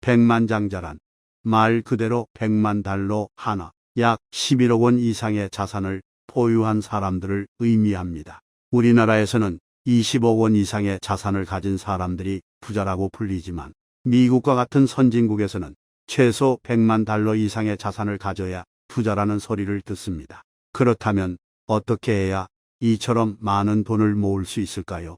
백만장자란 말 그대로 100만 달러 하나, 약 11억 원 이상의 자산을 보유한 사람들을 의미합니다. 우리나라에서는 20억 원 이상의 자산을 가진 사람들이 부자라고 불리지만 미국과 같은 선진국에서는 최소 100만 달러 이상의 자산을 가져야 부자라는 소리를 듣습니다. 그렇다면 어떻게 해야 이처럼 많은 돈을 모을 수 있을까요?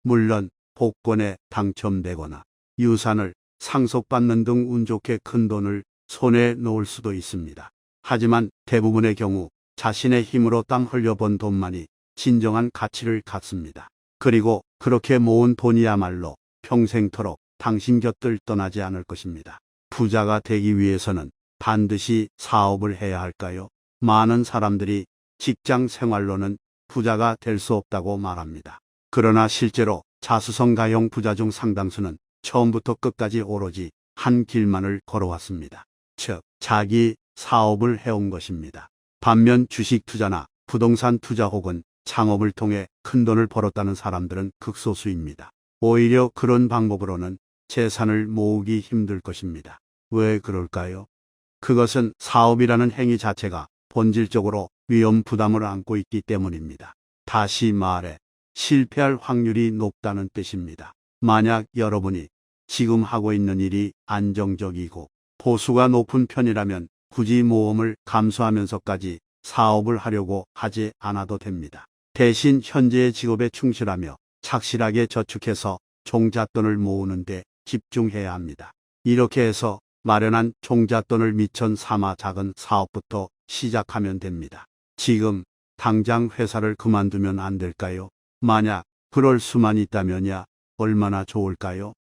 물론 복권에 당첨되거나 유산을 상속받는 등 운 좋게 큰 돈을 손에 놓을 수도 있습니다. 하지만 대부분의 경우 자신의 힘으로 땀 흘려 번 돈만이 진정한 가치를 갖습니다. 그리고 그렇게 모은 돈이야말로 평생토록 당신 곁을 떠나지 않을 것입니다. 부자가 되기 위해서는 반드시 사업을 해야 할까요? 많은 사람들이 직장 생활로는 부자가 될 수 없다고 말합니다. 그러나 실제로 자수성가형 부자 중 상당수는 처음부터 끝까지 오로지 한 길만을 걸어왔습니다. 즉, 자기 사업을 해온 것입니다. 반면 주식 투자나 부동산 투자 혹은 창업을 통해 큰 돈을 벌었다는 사람들은 극소수입니다. 오히려 그런 방법으로는 재산을 모으기 힘들 것입니다. 왜 그럴까요? 그것은 사업이라는 행위 자체가 본질적으로 위험 부담을 안고 있기 때문입니다. 다시 말해 실패할 확률이 높다는 뜻입니다. 만약 여러분이 지금 하고 있는 일이 안정적이고 보수가 높은 편이라면 굳이 모험을 감수하면서까지 사업을 하려고 하지 않아도 됩니다. 대신 현재의 직업에 충실하며 착실하게 저축해서 종잣돈을 모으는 데 집중해야 합니다. 이렇게 해서 마련한 종잣돈을 미천 삼아 작은 사업부터 시작하면 됩니다. 지금 당장 회사를 그만두면 안 될까요? 만약 그럴 수만 있다면야 얼마나 좋을까요?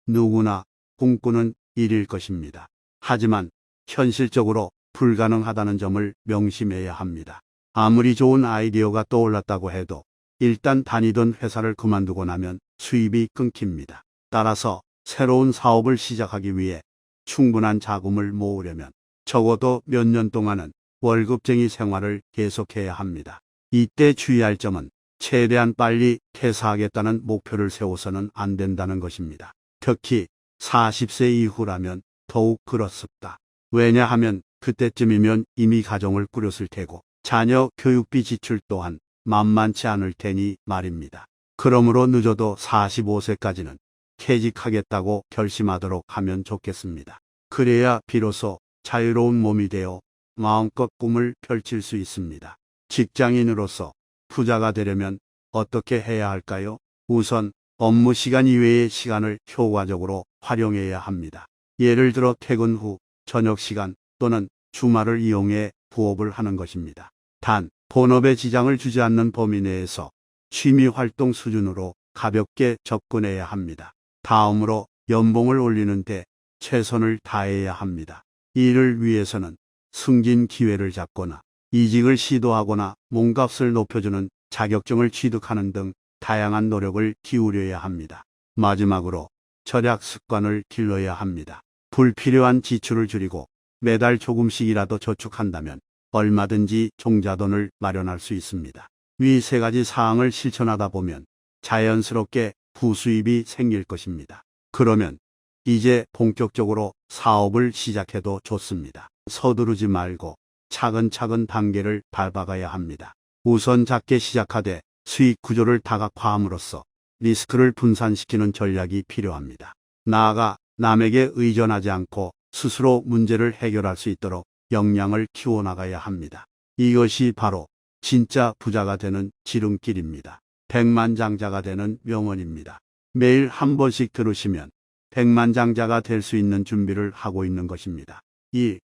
누구나 꿈꾸는 일일 것입니다. 하지만 현실적으로 불가능하다는 점을 명심해야 합니다. 아무리 좋은 아이디어가 떠올랐다고 해도 일단 다니던 회사를 그만두고 나면 수입이 끊깁니다. 따라서 새로운 사업을 시작하기 위해 충분한 자금을 모으려면 적어도 몇 년 동안은 월급쟁이 생활을 계속해야 합니다. 이때 주의할 점은 최대한 빨리 퇴사하겠다는 목표를 세워서는 안 된다는 것입니다. 특히 40세 이후라면 더욱 그렇습니다. 왜냐하면 그때쯤이면 이미 가정을 꾸렸을 테고 자녀 교육비 지출 또한 만만치 않을 테니 말입니다. 그러므로 늦어도 45세까지는 퇴직하겠다고 결심하도록 하면 좋겠습니다. 그래야 비로소 자유로운 몸이 되어 마음껏 꿈을 펼칠 수 있습니다. 직장인으로서 부자가 되려면 어떻게 해야 할까요? 우선 업무 시간 이외의 시간을 효과적으로 활용해야 합니다. 예를 들어 퇴근 후 저녁 시간 또는 주말을 이용해 부업을 하는 것입니다. 단, 본업에 지장을 주지 않는 범위 내에서 취미 활동 수준으로 가볍게 접근해야 합니다. 다음으로 연봉을 올리는 데 최선을 다해야 합니다. 이를 위해서는 승진 기회를 잡거나 이직을 시도하거나 몸값을 높여주는 자격증을 취득하는 등 다양한 노력을 기울여야 합니다. 마지막으로 절약 습관을 길러야 합니다. 불필요한 지출을 줄이고 매달 조금씩이라도 저축한다면 얼마든지 종잣돈을 마련할 수 있습니다. 위 세 가지 사항을 실천하다 보면 자연스럽게 부수입이 생길 것입니다. 그러면 이제 본격적으로 사업을 시작해도 좋습니다. 서두르지 말고 차근차근 단계를 밟아가야 합니다. 우선 작게 시작하되 수익 구조를 다각화함으로써 리스크를 분산시키는 전략이 필요합니다. 나아가 남에게 의존하지 않고 스스로 문제를 해결할 수 있도록 역량을 키워나가야 합니다. 이것이 바로 진짜 부자가 되는 지름길입니다. 백만장자가 되는 명언입니다. 매일 한 번씩 들으시면 백만장자가 될 수 있는 준비를 하고 있는 것입니다. 1.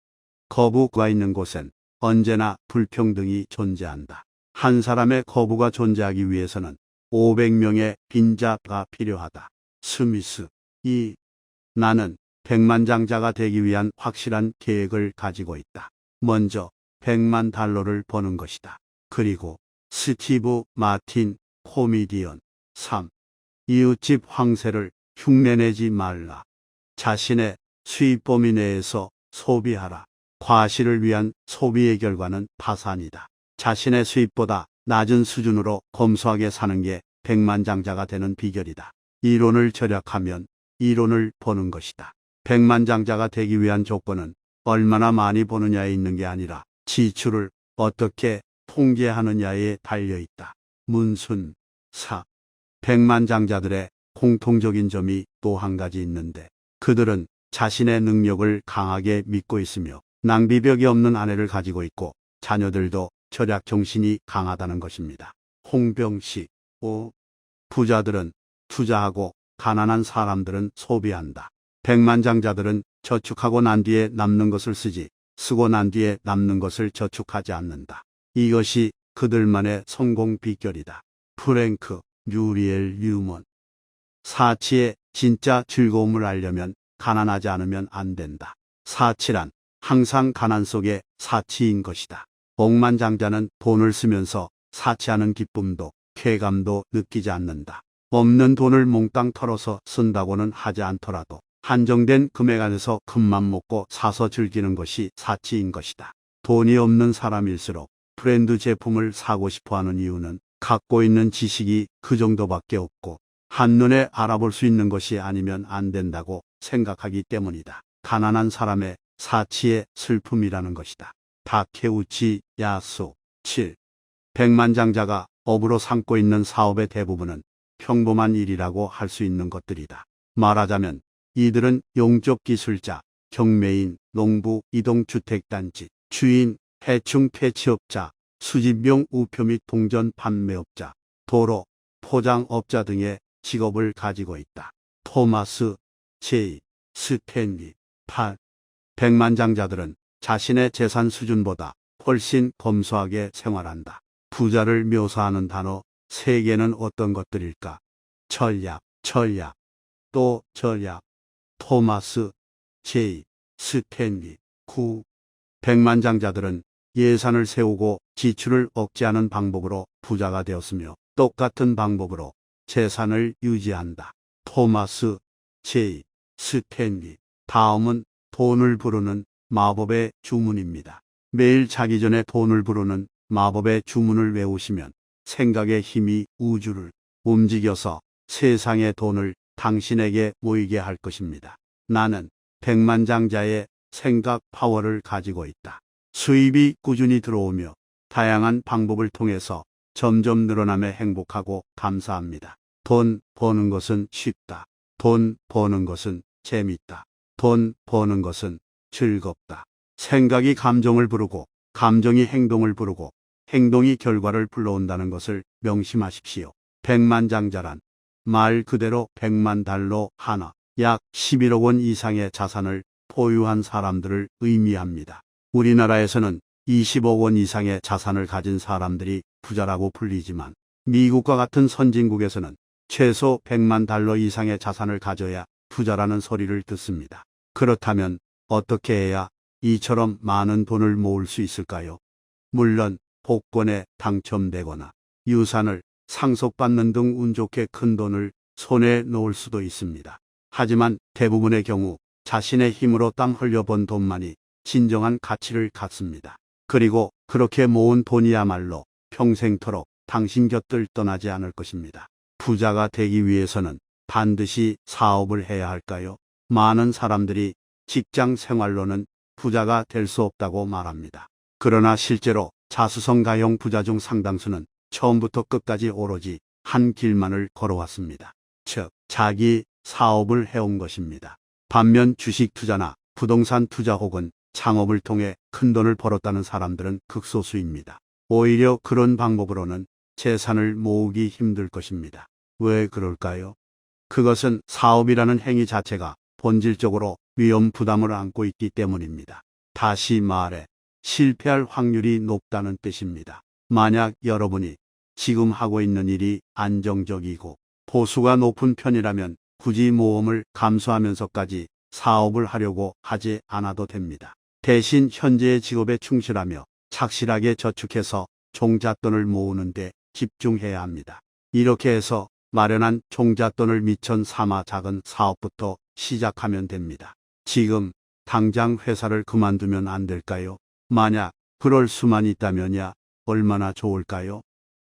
거부가 있는 곳엔 언제나 불평등이 존재한다. 한 사람의 거부가 존재하기 위해서는 500명의 빈자가 필요하다. 스미스. 2. 나는 백만장자가 되기 위한 확실한 계획을 가지고 있다. 먼저 100만 달러를 버는 것이다. 그리고 스티브 마틴, 코미디언. 3. 이웃집 황새를 흉내내지 말라. 자신의 수입 범위 내에서 소비하라. 과실을 위한 소비의 결과는 파산이다. 자신의 수입보다 낮은 수준으로 검소하게 사는 게 백만장자가 되는 비결이다. 이론을 절약하면 이론을 버는 것이다. 백만장자가 되기 위한 조건은 얼마나 많이 버느냐에 있는 게 아니라 지출을 어떻게 통제하느냐에 달려 있다. 문순 4. 백만장자들의 공통적인 점이 또 한 가지 있는데 그들은 자신의 능력을 강하게 믿고 있으며 낭비벽이 없는 아내를 가지고 있고 자녀들도 절약 정신이 강하다는 것입니다. 홍병식 5. 부자들은 투자하고 가난한 사람들은 소비한다. 백만장자들은 저축하고 난 뒤에 남는 것을 쓰지 쓰고 난 뒤에 남는 것을 저축하지 않는다. 이것이 그들만의 성공 비결이다. 프랭크 뮤리엘 뉴먼. 사치의 진짜 즐거움을 알려면 가난하지 않으면 안 된다. 사치란 항상 가난 속에 사치인 것이다. 억만장자는 돈을 쓰면서 사치하는 기쁨도 쾌감도 느끼지 않는다. 없는 돈을 몽땅 털어서 쓴다고는 하지 않더라도 한정된 금액 안에서 큰맘 먹고 사서 즐기는 것이 사치인 것이다. 돈이 없는 사람일수록 브랜드 제품을 사고 싶어하는 이유는 갖고 있는 지식이 그 정도밖에 없고 한눈에 알아볼 수 있는 것이 아니면 안 된다고 생각하기 때문이다. 가난한 사람의 사치의 슬픔이라는 것이다. 다케우치 야수 7. 백만장자가 업으로 삼고 있는 사업의 대부분은 평범한 일이라고 할 수 있는 것들이다. 말하자면 이들은 용접 기술자, 경매인, 농부, 이동주택단지, 주인, 해충 퇴치업자, 수집용 우표 및 동전 판매업자, 도로, 포장업자 등의 직업을 가지고 있다. 토마스 J. 스탠리 8. 백만장자들은 자신의 재산 수준보다 훨씬 검소하게 생활한다. 부자를 묘사하는 단어 3개는 어떤 것들일까? 전략, 또 전략. 토마스 J. 스탠리 9. 백만장자들은 예산을 세우고 지출을 억제하는 방법으로 부자가 되었으며 똑같은 방법으로 재산을 유지한다. 토마스 J. 스탠리. 다음은 돈을 부르는 마법의 주문입니다. 매일 자기 전에 돈을 부르는 마법의 주문을 외우시면 생각의 힘이 우주를 움직여서 세상의 돈을 당신에게 모이게 할 것입니다. 나는 백만장자의 생각 파워를 가지고 있다. 수입이 꾸준히 들어오며 다양한 방법을 통해서 점점 늘어나며 행복하고 감사합니다. 돈 버는 것은 쉽다. 돈 버는 것은 재밌다. 돈 버는 것은 즐겁다. 생각이 감정을 부르고 감정이 행동을 부르고 행동이 결과를 불러온다는 것을 명심하십시오. 백만장자란 말 그대로 100만 달러 하나, 약 11억 원 이상의 자산을 보유한 사람들을 의미합니다. 우리나라에서는 20억 원 이상의 자산을 가진 사람들이 부자라고 불리지만 미국과 같은 선진국에서는 최소 100만 달러 이상의 자산을 가져야 부자라는 소리를 듣습니다. 그렇다면 어떻게 해야 이처럼 많은 돈을 모을 수 있을까요? 물론 복권에 당첨되거나 유산을 상속받는 등 운 좋게 큰 돈을 손에 놓을 수도 있습니다. 하지만 대부분의 경우 자신의 힘으로 땀 흘려 번 돈만이 진정한 가치를 갖습니다. 그리고 그렇게 모은 돈이야말로 평생토록 당신 곁을 떠나지 않을 것입니다. 부자가 되기 위해서는 반드시 사업을 해야 할까요? 많은 사람들이 직장 생활로는 부자가 될 수 없다고 말합니다. 그러나 실제로 자수성가형 부자 중 상당수는 처음부터 끝까지 오로지 한 길만을 걸어왔습니다. 즉, 자기 사업을 해온 것입니다. 반면 주식 투자나 부동산 투자 혹은 창업을 통해 큰 돈을 벌었다는 사람들은 극소수입니다. 오히려 그런 방법으로는 재산을 모으기 힘들 것입니다. 왜 그럴까요? 그것은 사업이라는 행위 자체가 본질적으로 위험 부담을 안고 있기 때문입니다. 다시 말해 실패할 확률이 높다는 뜻입니다. 만약 여러분이 지금 하고 있는 일이 안정적이고 보수가 높은 편이라면 굳이 모험을 감수하면서까지 사업을 하려고 하지 않아도 됩니다. 대신 현재의 직업에 충실하며 착실하게 저축해서 종잣돈을 모으는 데 집중해야 합니다. 이렇게 해서 마련한 종잣돈을 미천 삼아 작은 사업부터 시작하면 됩니다. 지금 당장 회사를 그만두면 안 될까요? 만약 그럴 수만 있다면야 얼마나 좋을까요?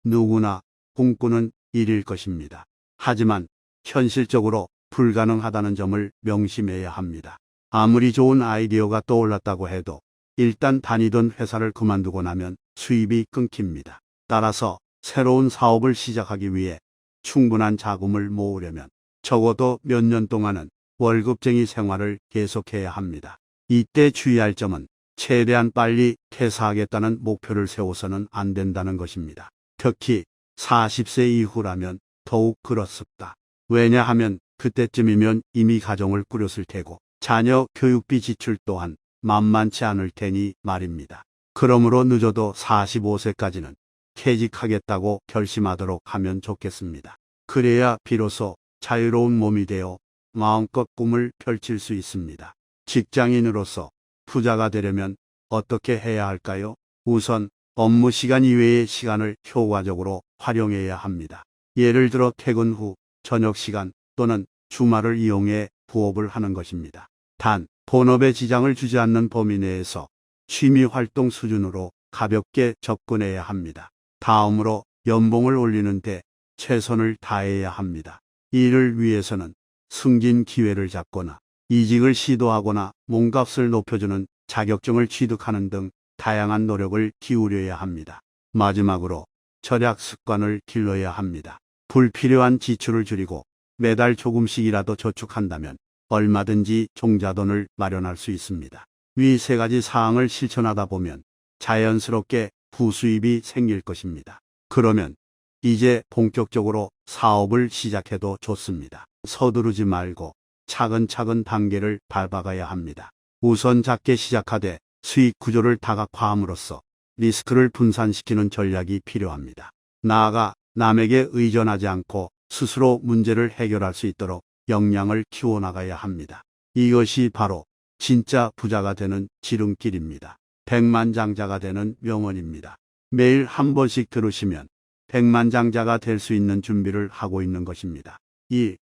누구나 꿈꾸는 일일 것입니다. 하지만 현실적으로 불가능하다는 점을 명심해야 합니다. 아무리 좋은 아이디어가 떠올랐다고 해도 일단 다니던 회사를 그만두고 나면 수입이 끊깁니다. 따라서 새로운 사업을 시작하기 위해 충분한 자금을 모으려면 적어도 몇 년 동안은 월급쟁이 생활을 계속해야 합니다. 이때 주의할 점은 최대한 빨리 퇴사하겠다는 목표를 세워서는 안 된다는 것입니다. 특히 40세 이후라면 더욱 그렇습니다. 왜냐하면 그때쯤이면 이미 가정을 꾸렸을 테고 자녀 교육비 지출 또한 만만치 않을 테니 말입니다. 그러므로 늦어도 45세까지는 퇴직하겠다고 결심하도록 하면 좋겠습니다. 그래야 비로소 자유로운 몸이 되어 마음껏 꿈을 펼칠 수 있습니다. 직장인으로서 부자가 되려면 어떻게 해야 할까요? 우선 업무 시간 이외의 시간을 효과적으로 활용해야 합니다. 예를 들어 퇴근 후 저녁 시간 또는 주말을 이용해 부업을 하는 것입니다. 단, 본업에 지장을 주지 않는 범위 내에서 취미 활동 수준으로 가볍게 접근해야 합니다. 다음으로 연봉을 올리는데 최선을 다해야 합니다. 이를 위해서는 승진 기회를 잡거나 이직을 시도하거나 몸값을 높여주는 자격증을 취득하는 등 다양한 노력을 기울여야 합니다. 마지막으로 절약 습관을 길러야 합니다. 불필요한 지출을 줄이고 매달 조금씩이라도 저축한다면 얼마든지 종자돈을 마련할 수 있습니다. 위 세 가지 사항을 실천하다 보면 자연스럽게 부수입이 생길 것입니다. 그러면 이제 본격적으로 사업을 시작해도 좋습니다. 서두르지 말고 차근차근 단계를 밟아가야 합니다. 우선 작게 시작하되 수익 구조를 다각화함으로써 리스크를 분산시키는 전략이 필요합니다. 나아가 남에게 의존하지 않고 스스로 문제를 해결할 수 있도록 역량을 키워나가야 합니다. 이것이 바로 진짜 부자가 되는 지름길입니다. 백만장자가 되는 명언입니다. 매일 한 번씩 들으시면 백만장자가 될 수 있는 준비를 하고 있는 것입니다. 1.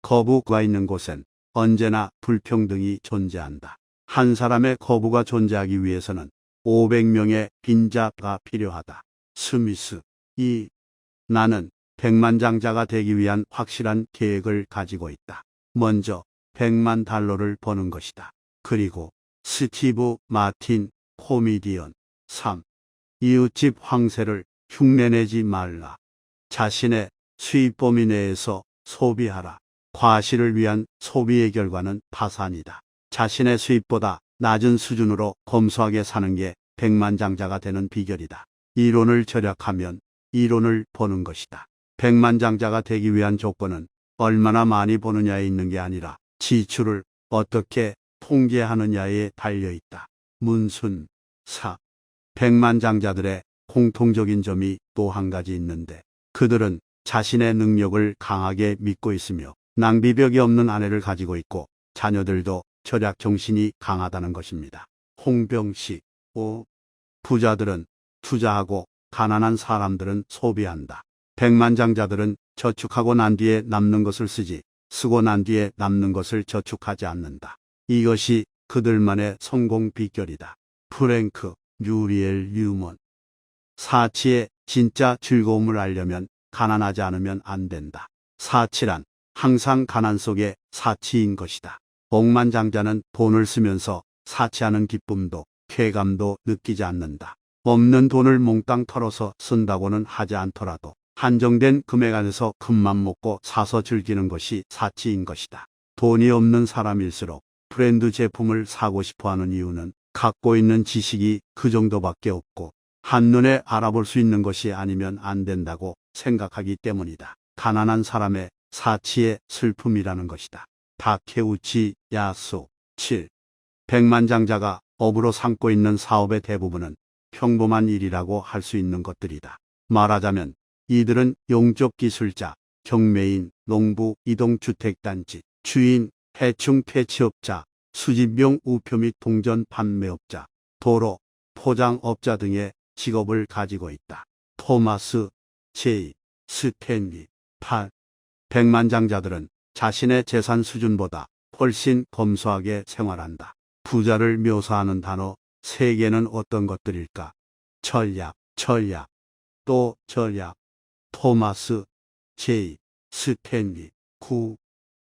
거부가 있는 곳엔 언제나 불평등이 존재한다. 한 사람의 거부가 존재하기 위해서는 500명의 빈자가 필요하다. 스미스. 2. 나는 백만장자가 되기 위한 확실한 계획을 가지고 있다. 먼저 $100만 버는 것이다. 그리고 스티브 마틴, 코미디언. 3. 이웃집 황새를 흉내내지 말라. 자신의 수입 범위 내에서 소비하라. 과실을 위한 소비의 결과는 파산이다. 자신의 수입보다 낮은 수준으로 검소하게 사는 게 백만장자가 되는 비결이다. 이론을 절약하면 이론을 버는 것이다. 백만장자가 되기 위한 조건은 얼마나 많이 버느냐에 있는 게 아니라 지출을 어떻게 통제하느냐에 달려있다. 문순. 4. 백만장자들의 공통적인 점이 또 한 가지 있는데 그들은 자신의 능력을 강하게 믿고 있으며 낭비벽이 없는 아내를 가지고 있고 자녀들도 절약 정신이 강하다는 것입니다. 홍병식. 5. 부자들은 투자하고 가난한 사람들은 소비한다. 백만장자들은 저축하고 난 뒤에 남는 것을 쓰지 쓰고 난 뒤에 남는 것을 저축하지 않는다. 이것이 그들만의 성공 비결이다. 프랭크 뮤리엘 뉴먼. 사치의 진짜 즐거움을 알려면 가난하지 않으면 안 된다. 사치란 항상 가난 속에 사치인 것이다. 억만장자는 돈을 쓰면서 사치하는 기쁨도 쾌감도 느끼지 않는다. 없는 돈을 몽땅 털어서 쓴다고는 하지 않더라도 한정된 금액 안에서 큰맘 먹고 사서 즐기는 것이 사치인 것이다. 돈이 없는 사람일수록 브랜드 제품을 사고 싶어하는 이유는 갖고 있는 지식이 그 정도밖에 없고 한눈에 알아볼 수 있는 것이 아니면 안 된다고 생각하기 때문이다. 가난한 사람의 사치의 슬픔이라는 것이다. 다케우치 야수. 7. 백만장자가 업으로 삼고 있는 사업의 대부분은 평범한 일이라고 할 수 있는 것들이다. 말하자면 이들은 용접 기술자, 경매인, 농부, 이동주택단지, 주인, 해충 퇴치업자, 수집용 우표 및 동전 판매업자, 도로, 포장업자 등의 직업을 가지고 있다. 토마스 J. 스탠리. 8. 백만장자들은 자신의 재산 수준보다 훨씬 검소하게 생활한다. 부자를 묘사하는 단어 3개는 어떤 것들일까? 전략, 또 전략. 토마스 J. 스탠리. 9.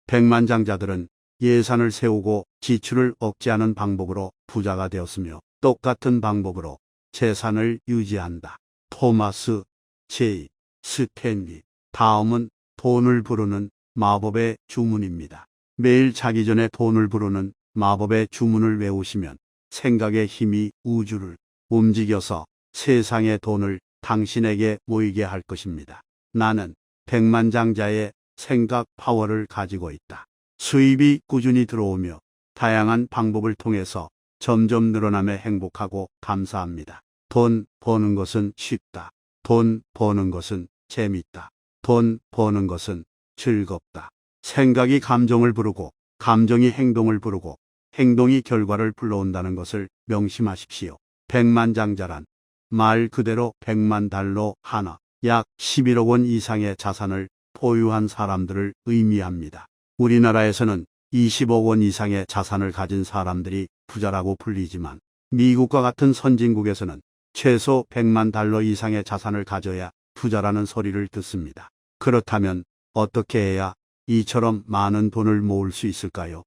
백만장자들은 예산을 세우고 지출을 억제하는 방법으로 부자가 되었으며 똑같은 방법으로 재산을 유지한다. 토마스 J. 스탠리. 다음은 돈을 부르는 마법의 주문입니다. 매일 자기 전에 돈을 부르는 마법의 주문을 외우시면 생각의 힘이 우주를 움직여서 세상의 돈을 당신에게 모이게 할 것입니다. 나는 백만장자의 생각 파워를 가지고 있다. 수입이 꾸준히 들어오며 다양한 방법을 통해서 점점 늘어나며 행복하고 감사합니다. 돈 버는 것은 쉽다. 돈 버는 것은 재밌다. 돈 버는 것은 즐겁다. 생각이 감정을 부르고 감정이 행동을 부르고 행동이 결과를 불러온다는 것을 명심하십시오. 백만장자란 말 그대로 100만 달러 하나, 약 11억 원 이상의 자산을 보유한 사람들을 의미합니다. 우리나라에서는 20억 원 이상의 자산을 가진 사람들이 부자라고 불리지만 미국과 같은 선진국에서는 최소 100만 달러 이상의 자산을 가져야 부자라는 소리를 듣습니다. 그렇다면 어떻게 해야 이처럼 많은 돈을 모을 수 있을까요?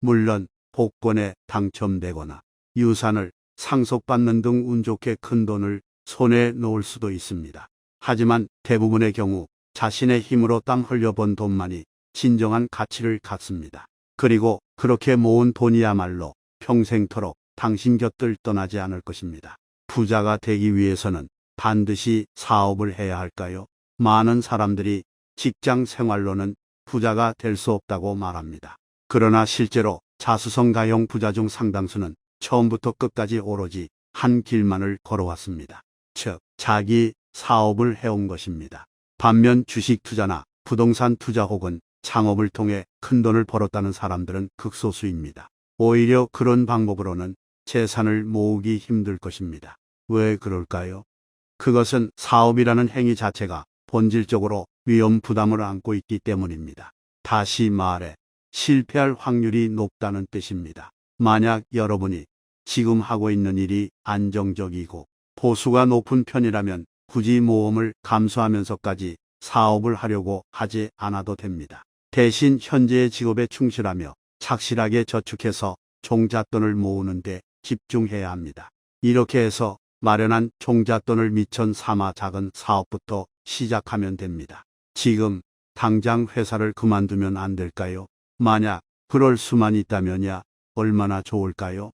물론 복권에 당첨되거나 유산을 상속받는 등 운 좋게 큰 돈을 손에 놓을 수도 있습니다. 하지만 대부분의 경우 자신의 힘으로 땀 흘려 번 돈만이 진정한 가치를 갖습니다. 그리고 그렇게 모은 돈이야말로 평생토록 당신 곁을 떠나지 않을 것입니다. 부자가 되기 위해서는 반드시 사업을 해야 할까요? 많은 사람들이 직장 생활로는 부자가 될 수 없다고 말합니다. 그러나 실제로 자수성가형 부자 중 상당수는 처음부터 끝까지 오로지 한 길만을 걸어왔습니다. 즉, 자기 사업을 해온 것입니다. 반면 주식 투자나 부동산 투자 혹은 창업을 통해 큰 돈을 벌었다는 사람들은 극소수입니다. 오히려 그런 방법으로는 재산을 모으기 힘들 것입니다. 왜 그럴까요? 그것은 사업이라는 행위 자체가 본질적으로 위험 부담을 안고 있기 때문입니다. 다시 말해 실패할 확률이 높다는 뜻입니다. 만약 여러분이 지금 하고 있는 일이 안정적이고 보수가 높은 편이라면 굳이 모험을 감수하면서까지 사업을 하려고 하지 않아도 됩니다. 대신 현재의 직업에 충실하며 착실하게 저축해서 종잣돈을 모으는 데 집중해야 합니다. 이렇게 해서 마련한 종잣돈을 미천 삼아 작은 사업부터 시작하면 됩니다. 지금 당장 회사를 그만두면 안 될까요? 만약 그럴 수만 있다면야 얼마나 좋을까요?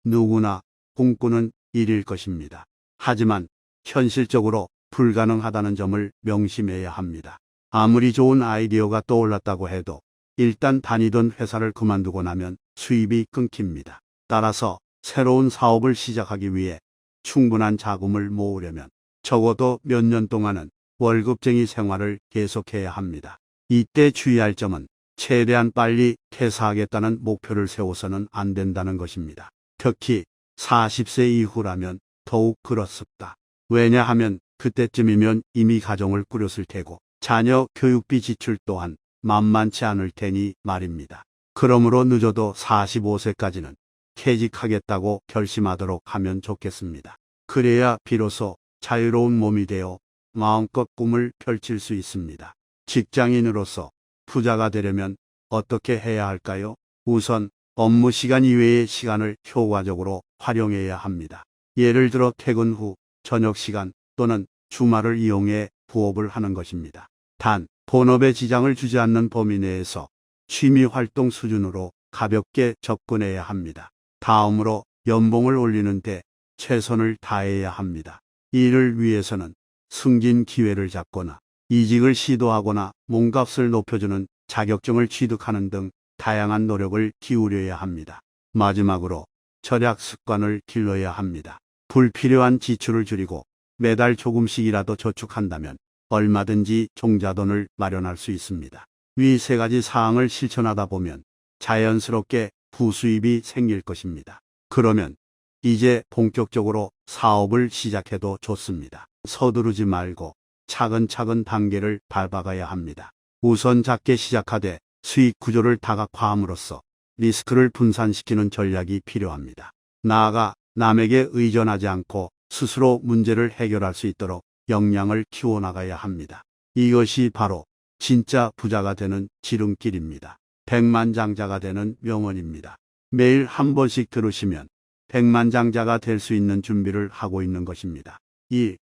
누구나 꿈꾸는 일일 것입니다. 하지만 현실적으로 불가능하다는 점을 명심해야 합니다. 아무리 좋은 아이디어가 떠올랐다고 해도 일단 다니던 회사를 그만두고 나면 수입이 끊깁니다. 따라서 새로운 사업을 시작하기 위해 충분한 자금을 모으려면 적어도 몇 년 동안은 월급쟁이 생활을 계속해야 합니다. 이때 주의할 점은 최대한 빨리 퇴사하겠다는 목표를 세워서는 안 된다는 것입니다. 특히 40세 이후라면 더욱 그렇습니다. 왜냐하면 그때쯤이면 이미 가정을 꾸렸을 테고 자녀 교육비 지출 또한 만만치 않을 테니 말입니다. 그러므로 늦어도 45세까지는 퇴직하겠다고 결심하도록 하면 좋겠습니다. 그래야 비로소 자유로운 몸이 되어 마음껏 꿈을 펼칠 수 있습니다. 직장인으로서 부자가 되려면 어떻게 해야 할까요? 우선 업무 시간 이외의 시간을 효과적으로 활용해야 합니다. 예를 들어 퇴근 후 저녁 시간 또는 주말을 이용해 부업을 하는 것입니다. 단, 본업에 지장을 주지 않는 범위 내에서 취미 활동 수준으로 가볍게 접근해야 합니다. 다음으로 연봉을 올리는데 최선을 다해야 합니다. 이를 위해서는 승진 기회를 잡거나 이직을 시도하거나 몸값을 높여주는 자격증을 취득하는 등 다양한 노력을 기울여야 합니다. 마지막으로 절약 습관을 길러야 합니다. 불필요한 지출을 줄이고 매달 조금씩이라도 저축한다면 얼마든지 종잣돈을 마련할 수 있습니다. 위 세 가지 사항을 실천하다 보면 자연스럽게 부수입이 생길 것입니다. 그러면 이제 본격적으로 사업을 시작해도 좋습니다. 서두르지 말고 차근차근 단계를 밟아가야 합니다. 우선 작게 시작하되 수익 구조를 다각화함으로써 리스크를 분산시키는 전략이 필요합니다. 나아가 남에게 의존하지 않고 스스로 문제를 해결할 수 있도록 역량을 키워나가야 합니다. 이것이 바로 진짜 부자가 되는 지름길입니다. 백만장자가 되는 명언입니다. 매일 한 번씩 들으시면 백만장자가 될 수 있는 준비를 하고 있는 것입니다. 1.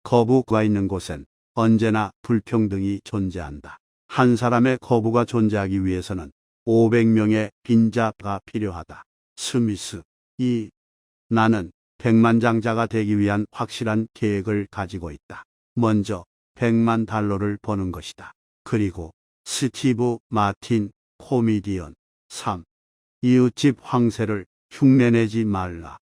거부가 있는 곳엔 언제나 불평등이 존재한다. 한 사람의 거부가 존재하기 위해서는 500명의 빈자가 필요하다. 스미스. 2. 나는 백만장자가 되기 위한 확실한 계획을 가지고 있다. 먼저 100만 달러를 버는 것이다. 그리고 스티브 마틴, 코미디언. 3. 이웃집 황새를 흉내내지 말라.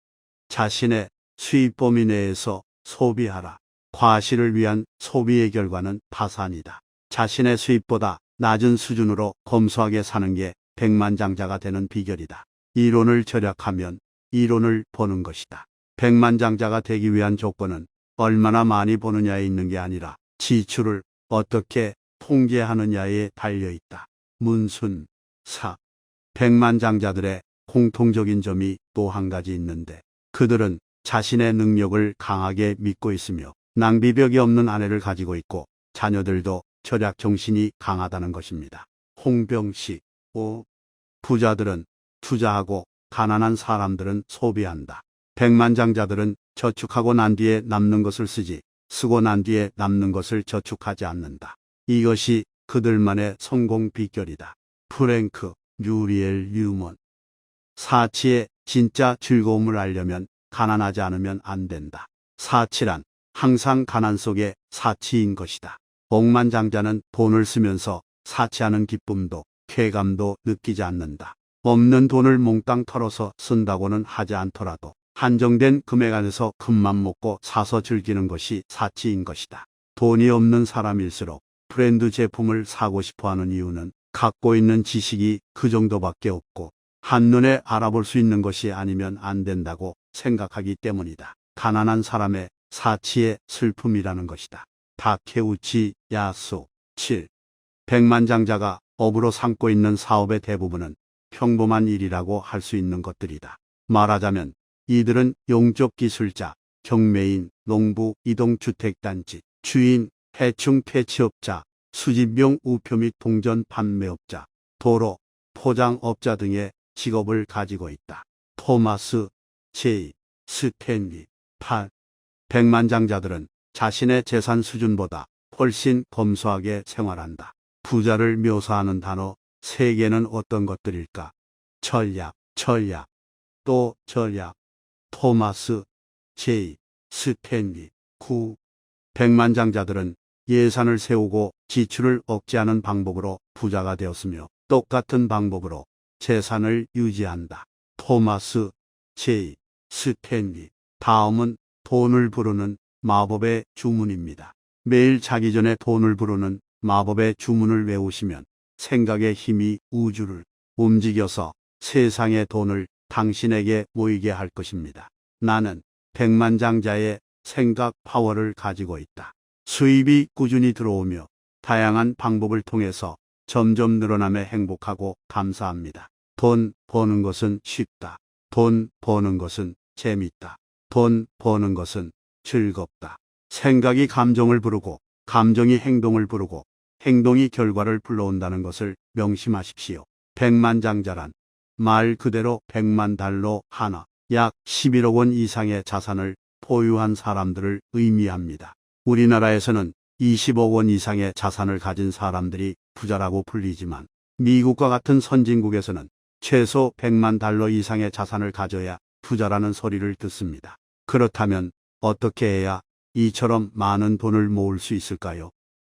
자신의 수입 범위 내에서 소비하라. 과실을 위한 소비의 결과는 파산이다. 자신의 수입보다 낮은 수준으로 검소하게 사는 게 백만장자가 되는 비결이다. 이론을 절약하면 이론을 버는 것이다. 백만장자가 되기 위한 조건은 얼마나 많이 버느냐에 있는 게 아니라 지출을 어떻게 통제하느냐에 달려있다. 문순. 4. 백만장자들의 공통적인 점이 또 한 가지 있는데 그들은 자신의 능력을 강하게 믿고 있으며 낭비벽이 없는 아내를 가지고 있고 자녀들도 절약 정신이 강하다는 것입니다. 홍병식. 5. 부자들은 투자하고 가난한 사람들은 소비한다. 백만장자들은 저축하고 난 뒤에 남는 것을 쓰지 쓰고 난 뒤에 남는 것을 저축하지 않는다. 이것이 그들만의 성공 비결이다. 프랭크 뮤리엘 뉴먼. 사치의 진짜 즐거움을 알려면 가난하지 않으면 안 된다. 사치란 항상 가난 속에 사치인 것이다. 억만장자는 돈을 쓰면서 사치하는 기쁨도 쾌감도 느끼지 않는다. 없는 돈을 몽땅 털어서 쓴다고는 하지 않더라도 한정된 금액 안에서 큰맘 먹고 사서 즐기는 것이 사치인 것이다. 돈이 없는 사람일수록 브랜드 제품을 사고 싶어 하는 이유는 갖고 있는 지식이 그 정도밖에 없고 한눈에 알아볼 수 있는 것이 아니면 안 된다고 생각하기 때문이다. 가난한 사람의 사치의 슬픔이라는 것이다. 다케우치 야수. 7. 백만장자가 업으로 삼고 있는 사업의 대부분은 평범한 일이라고 할 수 있는 것들이다. 말하자면 이들은 용접기술자, 경매인, 농부, 이동주택단지, 주인, 해충 퇴치업자, 수집용 우표 및 동전 판매업자, 도로, 포장업자 등의 직업을 가지고 있다. 토마스 J. 스탠리. 8. 백만장자들은 자신의 재산 수준보다 훨씬 검소하게 생활한다. 부자를 묘사하는 단어 3개는 어떤 것들일까? 전략, 또 전략. 토마스 J. 스탠리. 9. 백만장자들은 예산을 세우고 지출을 억제하는 방법으로 부자가 되었으며 똑같은 방법으로 재산을 유지한다. 토마스 J. 스탠리. 다음은 돈을 부르는 마법의 주문입니다. 매일 자기 전에 돈을 부르는 마법의 주문을 외우시면 생각의 힘이 우주를 움직여서 세상의 돈을 당신에게 모이게 할 것입니다. 나는 백만장자의 생각 파워를 가지고 있다. 수입이 꾸준히 들어오며 다양한 방법을 통해서 점점 늘어나며 행복하고 감사합니다. 돈 버는 것은 쉽다. 돈 버는 것은 재밌다. 돈 버는 것은 즐겁다. 생각이 감정을 부르고 감정이 행동을 부르고 행동이 결과를 불러온다는 것을 명심하십시오. 백만장자란 말 그대로 100만 달러 하나, 약 11억 원 이상의 자산을 보유한 사람들을 의미합니다. 우리나라에서는 20억 원 이상의 자산을 가진 사람들이 부자라고 불리지만 미국과 같은 선진국에서는 최소 100만 달러 이상의 자산을 가져야 부자라는 소리를 듣습니다. 그렇다면 어떻게 해야 이처럼 많은 돈을 모을 수 있을까요?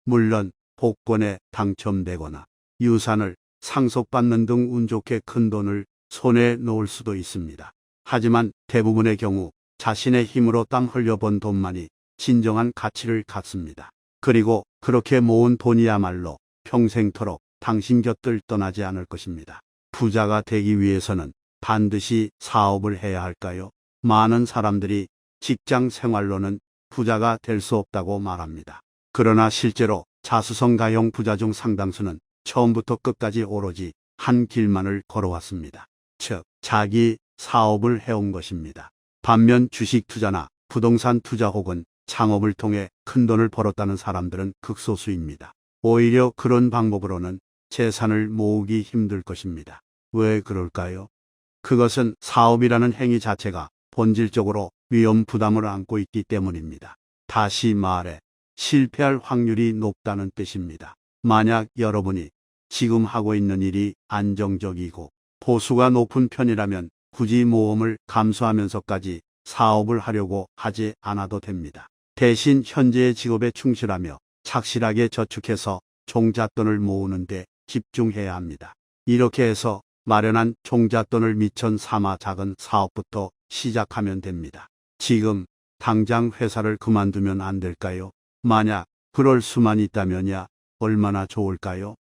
물론 복권에 당첨되거나 유산을 상속받는 등 운 좋게 큰 돈을 손에 놓을 수도 있습니다. 하지만 대부분의 경우 자신의 힘으로 땀 흘려 번 돈만이 진정한 가치를 갖습니다. 그리고 그렇게 모은 돈이야말로 평생토록 당신 곁을 떠나지 않을 것입니다. 부자가 되기 위해서는 반드시 사업을 해야 할까요? 많은 사람들이 직장 생활로는 부자가 될 수 없다고 말합니다. 그러나 실제로 자수성가형 부자 중 상당수는 처음부터 끝까지 오로지 한 길만을 걸어왔습니다. 즉, 자기 사업을 해온 것입니다. 반면 주식 투자나 부동산 투자 혹은 창업을 통해 큰 돈을 벌었다는 사람들은 극소수입니다. 오히려 그런 방법으로는 재산을 모으기 힘들 것입니다. 왜 그럴까요? 그것은 사업이라는 행위 자체가 본질적으로 위험 부담을 안고 있기 때문입니다. 다시 말해 실패할 확률이 높다는 뜻입니다. 만약 여러분이 지금 하고 있는 일이 안정적이고 보수가 높은 편이라면 굳이 모험을 감수하면서까지 사업을 하려고 하지 않아도 됩니다. 대신 현재의 직업에 충실하며 착실하게 저축해서 종잣돈을 모으는 데 집중해야 합니다. 이렇게 해서 마련한 종잣돈을 미천 삼아 작은 사업부터 시작하면 됩니다. 지금 당장 회사를 그만두면 안 될까요? 만약 그럴 수만 있다면야 얼마나 좋을까요?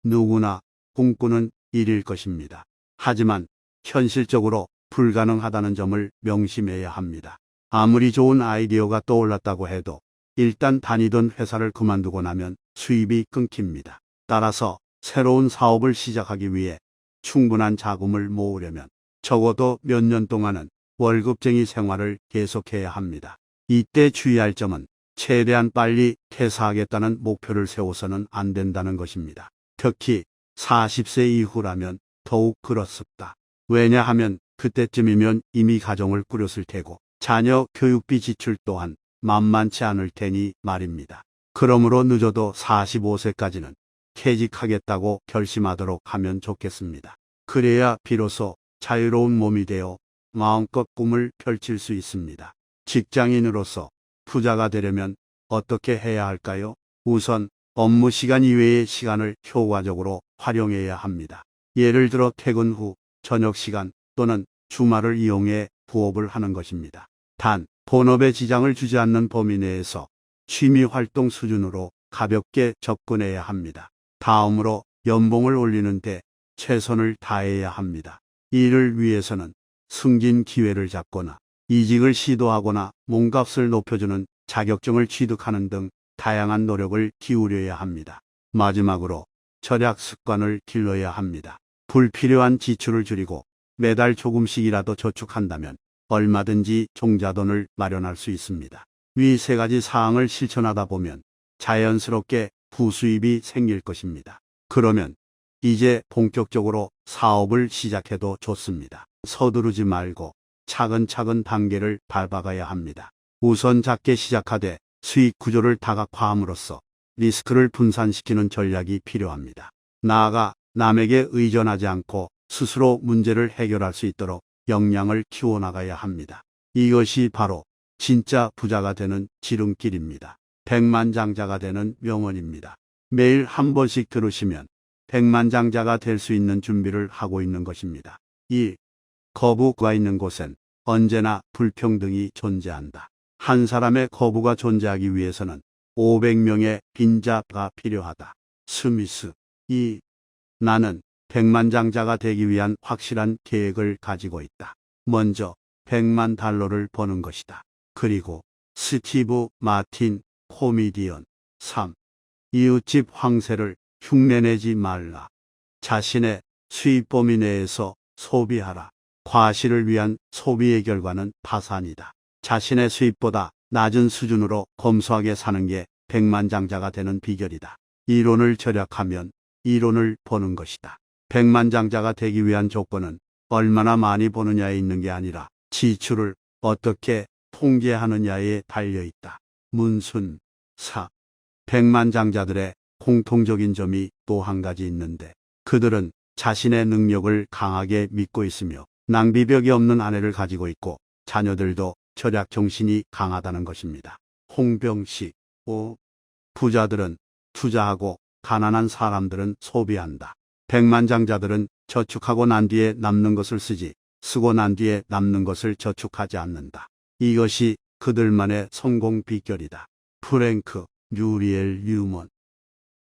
누구나 꿈꾸는 일일 것입니다. 하지만 현실적으로 불가능하다는 점을 명심해야 합니다. 아무리 좋은 아이디어가 떠올랐다고 해도 일단 다니던 회사를 그만두고 나면 수입이 끊깁니다. 따라서 새로운 사업을 시작하기 위해 충분한 자금을 모으려면 적어도 몇 년 동안은 월급쟁이 생활을 계속해야 합니다. 이때 주의할 점은 최대한 빨리 퇴사하겠다는 목표를 세워서는 안 된다는 것입니다. 특히 40세 이후라면 더욱 그렇습니다. 왜냐하면 그때쯤이면 이미 가정을 꾸렸을 테고 자녀 교육비 지출 또한 만만치 않을 테니 말입니다. 그러므로 늦어도 45세까지는 퇴직하겠다고 결심하도록 하면 좋겠습니다. 그래야 비로소 자유로운 몸이 되어 마음껏 꿈을 펼칠 수 있습니다. 직장인으로서 부자가 되려면 어떻게 해야 할까요? 우선 업무 시간 이외의 시간을 효과적으로 활용해야 합니다. 예를 들어 퇴근 후 저녁 시간 또는 주말을 이용해 부업을 하는 것입니다. 단, 본업에 지장을 주지 않는 범위 내에서 취미 활동 수준으로 가볍게 접근해야 합니다. 다음으로 연봉을 올리는데 최선을 다해야 합니다. 이를 위해서는 승진 기회를 잡거나 이직을 시도하거나 몸값을 높여주는 자격증을 취득하는 등 다양한 노력을 기울여야 합니다. 마지막으로 절약 습관을 길러야 합니다. 불필요한 지출을 줄이고 매달 조금씩이라도 저축한다면 얼마든지 종잣돈을 마련할 수 있습니다. 위 세 가지 사항을 실천하다 보면 자연스럽게 부수입이 생길 것입니다. 그러면 이제 본격적으로 사업을 시작해도 좋습니다. 서두르지 말고 차근차근 단계를 밟아가야 합니다. 우선 작게 시작하되 수익 구조를 다각화함으로써 리스크를 분산시키는 전략이 필요합니다. 나아가 남에게 의존하지 않고 스스로 문제를 해결할 수 있도록 역량을 키워나가야 합니다. 이것이 바로 진짜 부자가 되는 지름길입니다. 백만장자가 되는 명언입니다. 매일 한 번씩 들으시면 백만장자가 될 수 있는 준비를 하고 있는 것입니다. 1. 거부가 있는 곳엔 언제나 불평등이 존재한다. 한 사람의 거부가 존재하기 위해서는 500명의 빈자가 필요하다. 스미스. 2. 나는 백만장자가 되기 위한 확실한 계획을 가지고 있다. 먼저 $100만 버는 것이다. 그리고 스티브 마틴, 코미디언. 3. 이웃집 황새를 흉내내지 말라. 자신의 수입 범위 내에서 소비하라. 과실을 위한 소비의 결과는 파산이다. 자신의 수입보다 낮은 수준으로 검소하게 사는 게 백만장자가 되는 비결이다. 이론을 절약하면 이론을 버는 것이다. 백만장자가 되기 위한 조건은 얼마나 많이 버느냐에 있는 게 아니라 지출을 어떻게 통제하느냐에 달려있다. 문순. 4. 백만장자들의 공통적인 점이 또 한 가지 있는데 그들은 자신의 능력을 강하게 믿고 있으며 낭비벽이 없는 아내를 가지고 있고 자녀들도 절약 정신이 강하다는 것입니다. 홍병식. 5. 부자들은 투자하고 가난한 사람들은 소비한다. 백만장자들은 저축하고 난 뒤에 남는 것을 쓰지 쓰고 난 뒤에 남는 것을 저축하지 않는다. 이것이 그들만의 성공 비결이다. 프랭크 뮤리엘 뉴먼.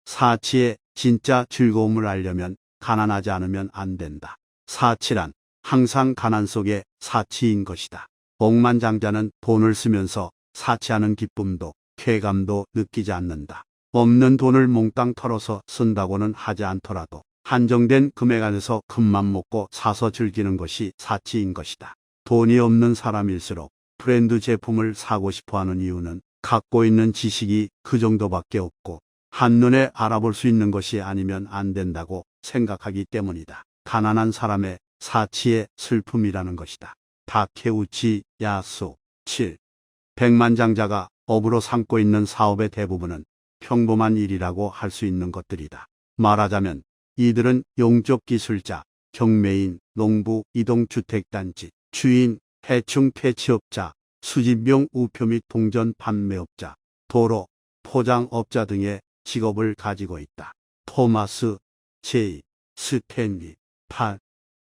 사치의 진짜 즐거움을 알려면 가난하지 않으면 안 된다. 사치란 항상 가난 속에 사치인 것이다. 억만장자는 돈을 쓰면서 사치하는 기쁨도 쾌감도 느끼지 않는다. 없는 돈을 몽땅 털어서 쓴다고는 하지 않더라도 한정된 금액 안에서 큰맘 먹고 사서 즐기는 것이 사치인 것이다. 돈이 없는 사람일수록 브랜드 제품을 사고 싶어 하는 이유는 갖고 있는 지식이 그 정도밖에 없고 한눈에 알아볼 수 있는 것이 아니면 안 된다고 생각하기 때문이다. 가난한 사람의 사치의 슬픔이라는 것이다. 다케우치 야수 7. 백만장자가 업으로 삼고 있는 사업의 대부분은 평범한 일이라고 할 수 있는 것들이다. 말하자면 이들은 용접 기술자, 경매인, 농부, 이동주택단지, 주인, 해충 퇴치업자, 수집용 우표 및 동전 판매업자, 도로, 포장업자 등의 직업을 가지고 있다. 토마스 J. 스탠리 8.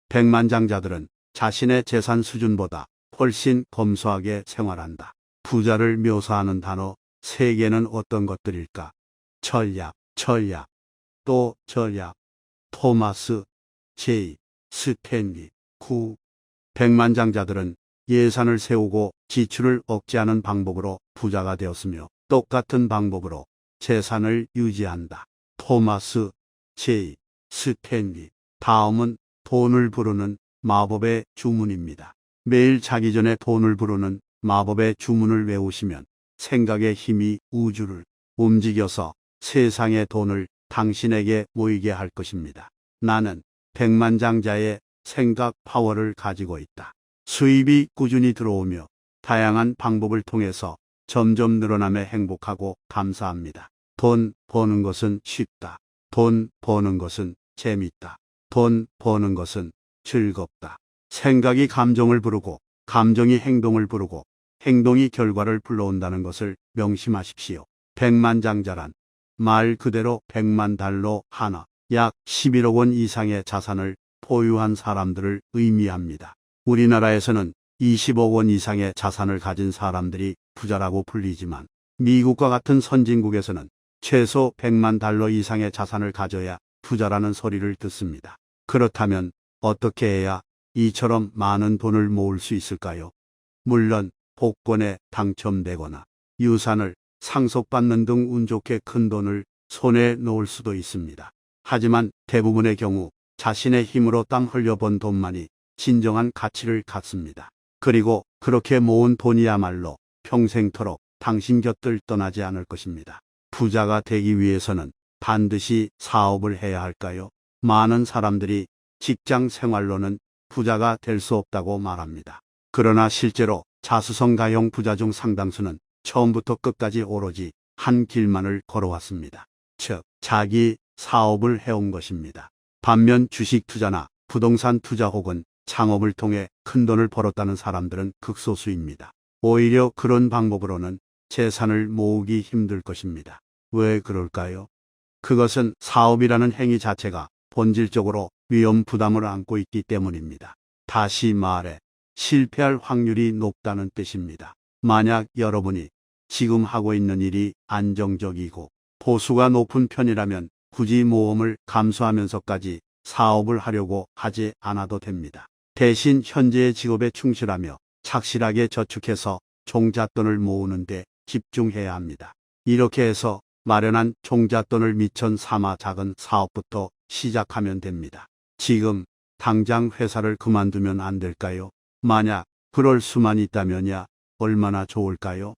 백만장자들은 자신의 재산 수준보다 훨씬 검소하게 생활한다. 부자를 묘사하는 단어 3개는 어떤 것들일까? 전략, 또 전략. 토마스 J. 스탠리 9. 백만장자들은 예산을 세우고 지출을 억제하는 방법으로 부자가 되었으며 똑같은 방법으로 재산을 유지한다. 토마스 J. 스탠리. 다음은 돈을 부르는 마법의 주문입니다. 매일 자기 전에 돈을 부르는 마법의 주문을 외우시면 생각의 힘이 우주를 움직여서 세상의 돈을 당신에게 모이게 할 것입니다. 나는 백만장자의 생각 파워를 가지고 있다. 수입이 꾸준히 들어오며 다양한 방법을 통해서 점점 늘어나며 행복하고 감사합니다. 돈 버는 것은 쉽다. 돈 버는 것은 재밌다. 돈 버는 것은 즐겁다. 생각이 감정을 부르고 감정이 행동을 부르고 행동이 결과를 불러온다는 것을 명심하십시오. 백만장자란 말 그대로 100만 달러 하나, 약 11억 원 이상의 자산을 보유한 사람들을 의미합니다. 우리나라에서는 20억 원 이상의 자산을 가진 사람들이 부자라고 불리지만 미국과 같은 선진국에서는 최소 100만 달러 이상의 자산을 가져야 부자라는 소리를 듣습니다. 그렇다면 어떻게 해야 이처럼 많은 돈을 모을 수 있을까요? 물론 복권에 당첨되거나 유산을 상속받는 등 운 좋게 큰 돈을 손에 놓을 수도 있습니다. 하지만 대부분의 경우 자신의 힘으로 땀 흘려 번 돈만이 진정한 가치를 갖습니다. 그리고 그렇게 모은 돈이야말로 평생토록 당신 곁을 떠나지 않을 것입니다. 부자가 되기 위해서는 반드시 사업을 해야 할까요? 많은 사람들이 직장 생활로는 부자가 될 수 없다고 말합니다. 그러나 실제로 자수성가형 부자 중 상당수는 처음부터 끝까지 오로지 한 길만을 걸어왔습니다. 즉, 자기 사업을 해온 것입니다. 반면 주식 투자나 부동산 투자 혹은 창업을 통해 큰 돈을 벌었다는 사람들은 극소수입니다. 오히려 그런 방법으로는 재산을 모으기 힘들 것입니다. 왜 그럴까요? 그것은 사업이라는 행위 자체가 본질적으로 위험 부담을 안고 있기 때문입니다. 다시 말해 실패할 확률이 높다는 뜻입니다. 만약 여러분이 지금 하고 있는 일이 안정적이고 보수가 높은 편이라면 굳이 모험을 감수하면서까지 사업을 하려고 하지 않아도 됩니다. 대신 현재의 직업에 충실하며 착실하게 저축해서 종잣돈을 모으는 데 집중해야 합니다. 이렇게 해서 마련한 종잣돈을 미천 삼아 작은 사업부터 시작하면 됩니다. 지금 당장 회사를 그만두면 안 될까요? 만약 그럴 수만 있다면야 얼마나 좋을까요?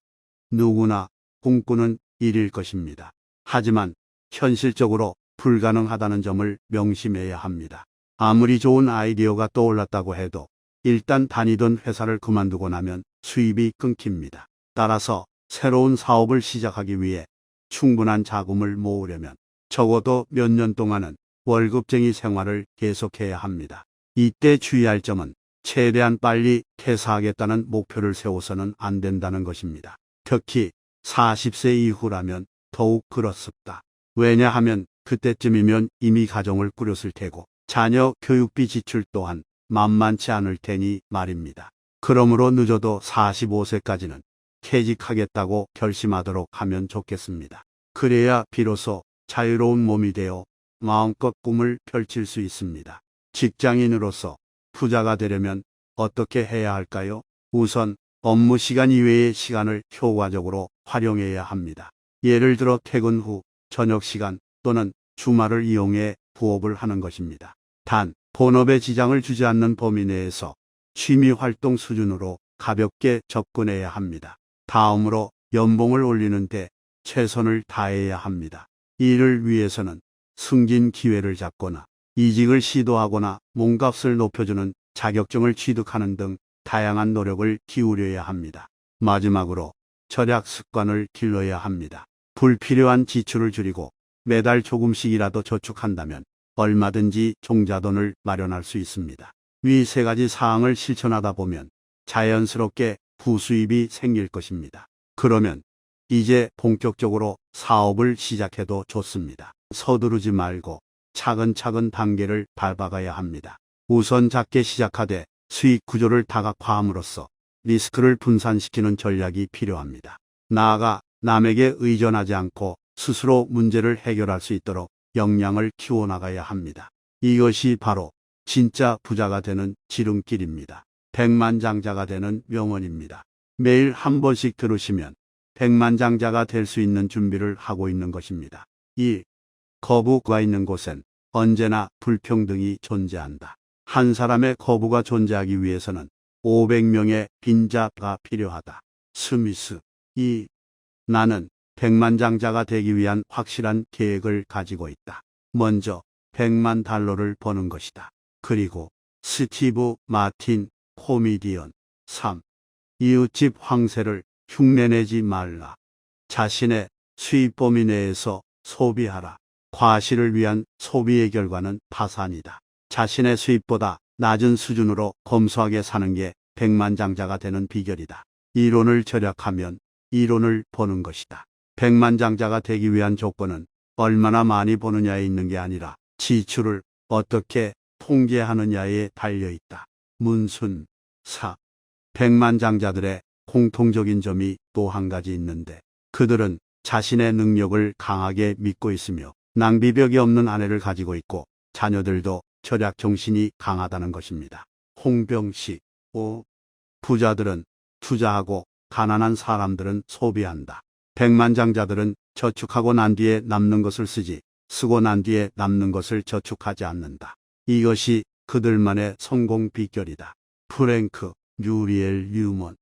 누구나 꿈꾸는 일일 것입니다. 하지만 현실적으로 불가능하다는 점을 명심해야 합니다. 아무리 좋은 아이디어가 떠올랐다고 해도 일단 다니던 회사를 그만두고 나면 수입이 끊깁니다. 따라서 새로운 사업을 시작하기 위해 충분한 자금을 모으려면 적어도 몇 년 동안은 월급쟁이 생활을 계속해야 합니다. 이때 주의할 점은 최대한 빨리 퇴사하겠다는 목표를 세워서는 안 된다는 것입니다. 특히 40세 이후라면 더욱 그렇습니다. 왜냐하면 그때쯤이면 이미 가정을 꾸렸을 테고 자녀 교육비 지출 또한 만만치 않을 테니 말입니다. 그러므로 늦어도 45세까지는 퇴직하겠다고 결심하도록 하면 좋겠습니다. 그래야 비로소 자유로운 몸이 되어 마음껏 꿈을 펼칠 수 있습니다. 직장인으로서 부자가 되려면 어떻게 해야 할까요? 우선 업무 시간 이외의 시간을 효과적으로 활용해야 합니다. 예를 들어 퇴근 후 저녁 시간 또는 주말을 이용해 부업을 하는 것입니다. 단, 본업에 지장을 주지 않는 범위 내에서 취미 활동 수준으로 가볍게 접근해야 합니다. 다음으로 연봉을 올리는데 최선을 다해야 합니다. 이를 위해서는 승진 기회를 잡거나 이직을 시도하거나 몸값을 높여주는 자격증을 취득하는 등 다양한 노력을 기울여야 합니다. 마지막으로 절약 습관을 길러야 합니다. 불필요한 지출을 줄이고 매달 조금씩이라도 저축한다면 얼마든지 종자돈을 마련할 수 있습니다. 위 세 가지 사항을 실천하다 보면 자연스럽게 부수입이 생길 것입니다. 그러면 이제 본격적으로 사업을 시작해도 좋습니다. 서두르지 말고 차근차근 단계를 밟아가야 합니다. 우선 작게 시작하되 수익 구조를 다각화함으로써 리스크를 분산시키는 전략이 필요합니다. 나아가 남에게 의존하지 않고 스스로 문제를 해결할 수 있도록 역량을 키워나가야 합니다. 이것이 바로 진짜 부자가 되는 지름길입니다. 백만장자가 되는 명언입니다. 매일 한 번씩 들으시면 백만장자가 될 수 있는 준비를 하고 있는 것입니다. 1. 거부가 있는 곳엔 언제나 불평등이 존재한다. 한 사람의 거부가 존재하기 위해서는 500명의 빈자가 필요하다. 스미스. 2. 나는 백만장자가 되기 위한 확실한 계획을 가지고 있다. 먼저 $100만 버는 것이다. 그리고 스티브 마틴, 코미디언. 3. 이웃집 황새를 흉내내지 말라. 자신의 수입 범위 내에서 소비하라. 과실을 위한 소비의 결과는 파산이다. 자신의 수입보다 낮은 수준으로 검소하게 사는 게 백만장자가 되는 비결이다. 이론을 절약하면 이론을 버는 것이다. 백만장자가 되기 위한 조건은 얼마나 많이 버느냐에 있는 게 아니라 지출을 어떻게 통제하느냐에 달려있다. 문순. 4. 백만장자들의 공통적인 점이 또 한 가지 있는데 그들은 자신의 능력을 강하게 믿고 있으며 낭비벽이 없는 아내를 가지고 있고 자녀들도 절약 정신이 강하다는 것입니다. 홍병식. 5. 부자들은 투자하고 가난한 사람들은 소비한다. 백만장자들은 저축하고 난 뒤에 남는 것을 쓰지 쓰고 난 뒤에 남는 것을 저축하지 않는다. 이것이 그들만의 성공 비결이다. 프랭크 뮤리엘 뉴먼.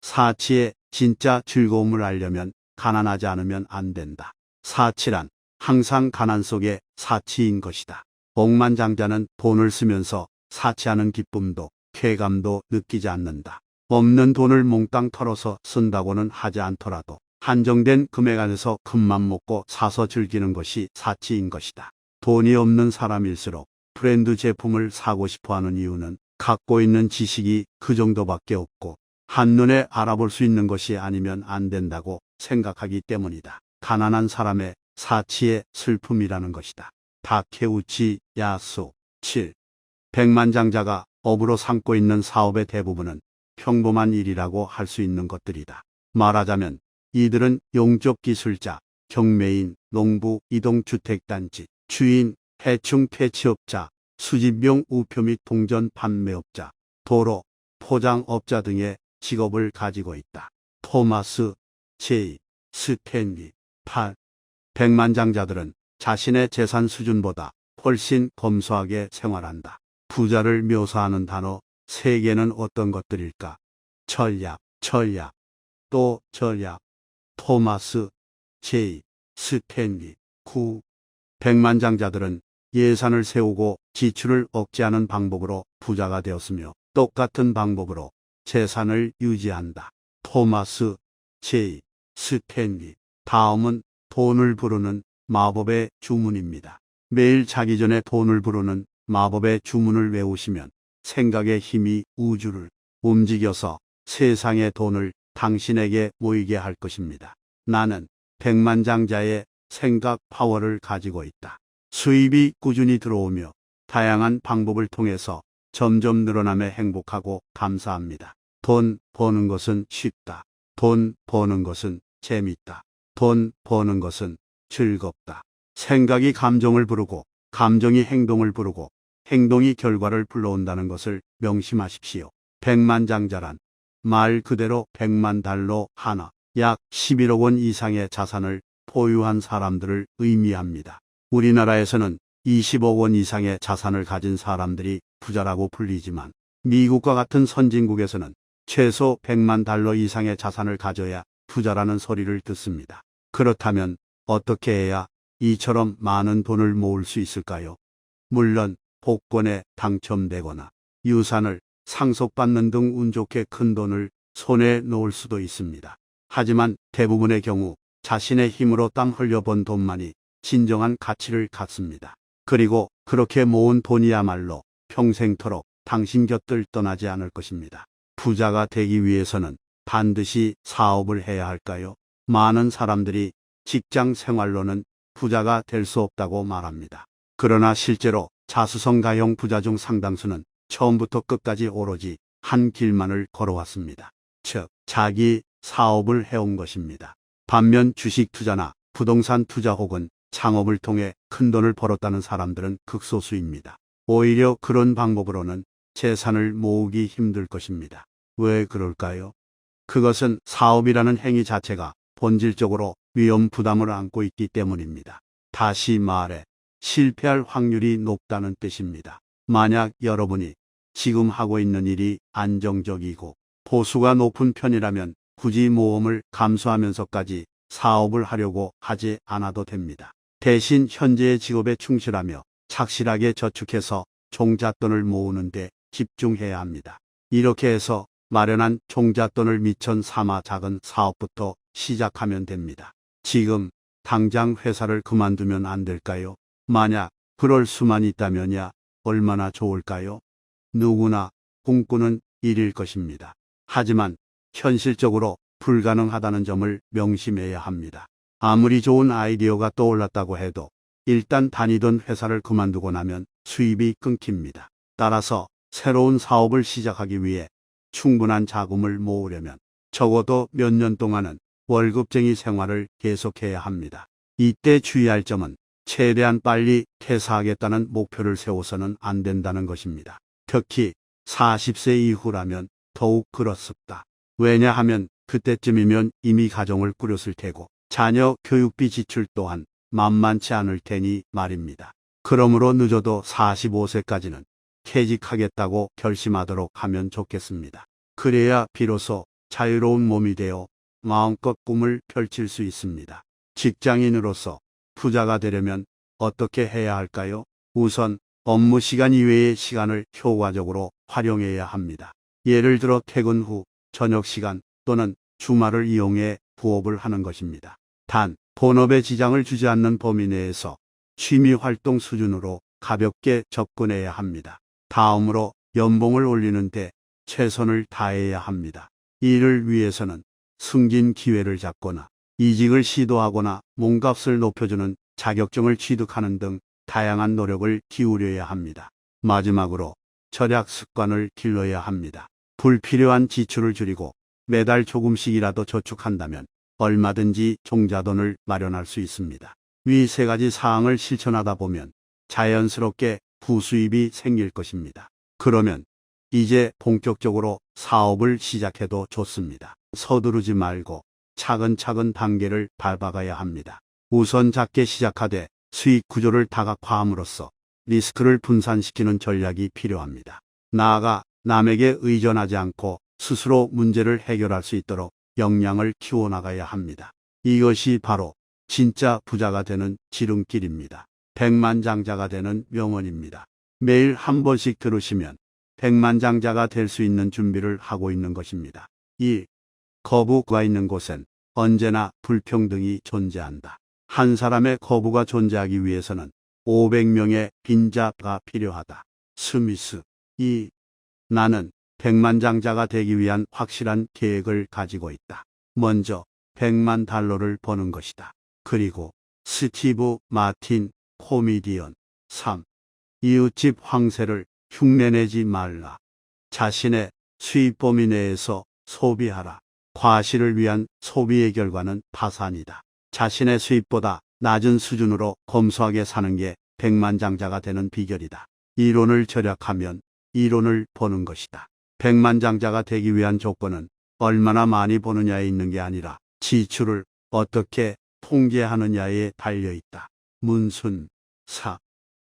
사치의 진짜 즐거움을 알려면 가난하지 않으면 안 된다. 사치란 항상 가난 속에 사치인 것이다. 억만장자는 돈을 쓰면서 사치하는 기쁨도 쾌감도 느끼지 않는다. 없는 돈을 몽땅 털어서 쓴다고는 하지 않더라도 한정된 금액 안에서 큰맘 먹고 사서 즐기는 것이 사치인 것이다. 돈이 없는 사람일수록 브랜드 제품을 사고 싶어하는 이유는 갖고 있는 지식이 그 정도밖에 없고 한눈에 알아볼 수 있는 것이 아니면 안 된다고 생각하기 때문이다. 가난한 사람의 사치의 슬픔이라는 것이다. 다케우치 야수. 7. 백만장자가 업으로 삼고 있는 사업의 대부분은 평범한 일이라고 할 수 있는 것들이다. 말하자면 이들은 용접기술자, 경매인, 농부, 이동주택단지, 주인, 해충 퇴치업자, 수집용 우표 및 동전 판매업자, 도로, 포장업자 등의 직업을 가지고 있다. 토마스 J. 스탠리. 8. 백만장자들은 자신의 재산 수준보다 훨씬 검소하게 생활한다. 부자를 묘사하는 단어 3개는 어떤 것들일까? 전략, 또 전략. 토마스 J. 스탠리. 9. 백만장자들은 예산을 세우고 지출을 억제하는 방법으로 부자가 되었으며 똑같은 방법으로 재산을 유지한다. 토마스 J. 스탠리. 다음은 돈을 부르는 마법의 주문입니다. 매일 자기 전에 돈을 부르는 마법의 주문을 외우시면 생각의 힘이 우주를 움직여서 세상의 돈을 당신에게 모이게 할 것입니다. 나는 백만장자의 생각 파워를 가지고 있다. 수입이 꾸준히 들어오며 다양한 방법을 통해서 점점 늘어나며 행복하고 감사합니다. 돈 버는 것은 쉽다. 돈 버는 것은 재밌다. 돈 버는 것은 즐겁다. 생각이 감정을 부르고 감정이 행동을 부르고 행동이 결과를 불러온다는 것을 명심하십시오. 백만장자란 말 그대로 $100만 하나, 약 11억 원 이상의 자산을 보유한 사람들을 의미합니다. 우리나라에서는 20억 원 이상의 자산을 가진 사람들이 부자라고 불리지만 미국과 같은 선진국에서는 최소 $100만 이상의 자산을 가져야 부자라는 소리를 듣습니다. 그렇다면 어떻게 해야 이처럼 많은 돈을 모을 수 있을까요? 물론 복권에 당첨되거나 유산을 상속받는 등 운 좋게 큰 돈을 손에 놓을 수도 있습니다. 하지만 대부분의 경우 자신의 힘으로 땀 흘려 번 돈만이 진정한 가치를 갖습니다. 그리고 그렇게 모은 돈이야말로 평생토록 당신 곁을 떠나지 않을 것입니다. 부자가 되기 위해서는 반드시 사업을 해야 할까요? 많은 사람들이 직장 생활로는 부자가 될 수 없다고 말합니다. 그러나 실제로 자수성가형 부자 중 상당수는 처음부터 끝까지 오로지 한 길만을 걸어왔습니다. 즉, 자기 사업을 해온 것입니다. 반면 주식 투자나 부동산 투자 혹은 창업을 통해 큰 돈을 벌었다는 사람들은 극소수입니다. 오히려 그런 방법으로는 재산을 모으기 힘들 것입니다. 왜 그럴까요? 그것은 사업이라는 행위 자체가 본질적으로 위험 부담을 안고 있기 때문입니다. 다시 말해 실패할 확률이 높다는 뜻입니다. 만약 여러분이 지금 하고 있는 일이 안정적이고 보수가 높은 편이라면 굳이 모험을 감수하면서까지 사업을 하려고 하지 않아도 됩니다. 대신 현재의 직업에 충실하며 착실하게 저축해서 종잣돈을 모으는 데 집중해야 합니다. 이렇게 해서 마련한 종잣돈을 미천 삼아 작은 사업부터 시작하면 됩니다. 지금 당장 회사를 그만두면 안 될까요? 만약 그럴 수만 있다면야 얼마나 좋을까요? 누구나 꿈꾸는 일일 것입니다. 하지만 현실적으로 불가능하다는 점을 명심해야 합니다. 아무리 좋은 아이디어가 떠올랐다고 해도 일단 다니던 회사를 그만두고 나면 수입이 끊깁니다. 따라서 새로운 사업을 시작하기 위해 충분한 자금을 모으려면 적어도 몇 년 동안은 월급쟁이 생활을 계속해야 합니다. 이때 주의할 점은 최대한 빨리 퇴사하겠다는 목표를 세워서는 안 된다는 것입니다. 특히 40세 이후라면 더욱 그렇습니다. 왜냐하면 그때쯤이면 이미 가정을 꾸렸을 테고 자녀 교육비 지출 또한 만만치 않을 테니 말입니다. 그러므로 늦어도 45세까지는 퇴직하겠다고 결심하도록 하면 좋겠습니다. 그래야 비로소 자유로운 몸이 되어 마음껏 꿈을 펼칠 수 있습니다. 직장인으로서 부자가 되려면 어떻게 해야 할까요? 우선 업무 시간 이외의 시간을 효과적으로 활용해야 합니다. 예를 들어 퇴근 후 저녁 시간 또는 주말을 이용해 부업을 하는 것입니다. 단, 본업에 지장을 주지 않는 범위 내에서 취미 활동 수준으로 가볍게 접근해야 합니다. 다음으로 연봉을 올리는 데 최선을 다해야 합니다. 이를 위해서는 승진 기회를 잡거나 이직을 시도하거나 몸값을 높여주는 자격증을 취득하는 등 다양한 노력을 기울여야 합니다. 마지막으로 절약 습관을 길러야 합니다. 불필요한 지출을 줄이고 매달 조금씩이라도 저축한다면 얼마든지 종잣돈을 마련할 수 있습니다. 위 세 가지 사항을 실천하다 보면 자연스럽게 부수입이 생길 것입니다. 그러면 이제 본격적으로 사업을 시작해도 좋습니다. 서두르지 말고 차근차근 단계를 밟아가야 합니다. 우선 작게 시작하되 수익 구조를 다각화함으로써 리스크를 분산시키는 전략이 필요합니다. 나아가 남에게 의존하지 않고 스스로 문제를 해결할 수 있도록 역량을 키워나가야 합니다. 이것이 바로 진짜 부자가 되는 지름길입니다. 백만장자가 되는 명언입니다. 매일 한 번씩 들으시면 백만장자가 될 수 있는 준비를 하고 있는 것입니다. 1. 거부가 있는 곳엔 언제나 불평등이 존재한다. 한 사람의 거부가 존재하기 위해서는 500명의 빈자가 필요하다. 스미스. 2. 나는 백만장자가 되기 위한 확실한 계획을 가지고 있다. 먼저 $100만 버는 것이다. 그리고 스티브 마틴, 코미디언. 3. 이웃집 황새를 흉내내지 말라. 자신의 수입 범위 내에서 소비하라. 과실을 위한 소비의 결과는 파산이다. 자신의 수입보다 낮은 수준으로 검소하게 사는 게 백만장자가 되는 비결이다. 이론을 절약하면 이론을 버는 것이다. 백만장자가 되기 위한 조건은 얼마나 많이 버느냐에 있는 게 아니라 지출을 어떻게 통제하느냐에 달려있다. 문순. 4.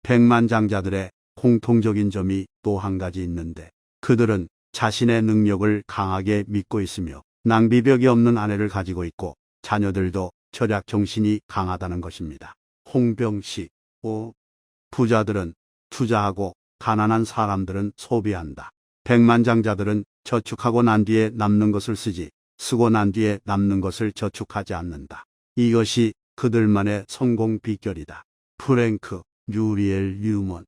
백만장자들의 공통적인 점이 또 한 가지 있는데 그들은 자신의 능력을 강하게 믿고 있으며 낭비벽이 없는 아내를 가지고 있고 자녀들도 절약 정신이 강하다는 것입니다. 홍병식 5. 부자들은 투자하고 가난한 사람들은 소비한다. 백만장자들은 저축하고 난 뒤에 남는 것을 쓰지 쓰고 난 뒤에 남는 것을 저축하지 않는다. 이것이 그들만의 성공 비결이다. 프랭크 뮤리엘 뉴먼.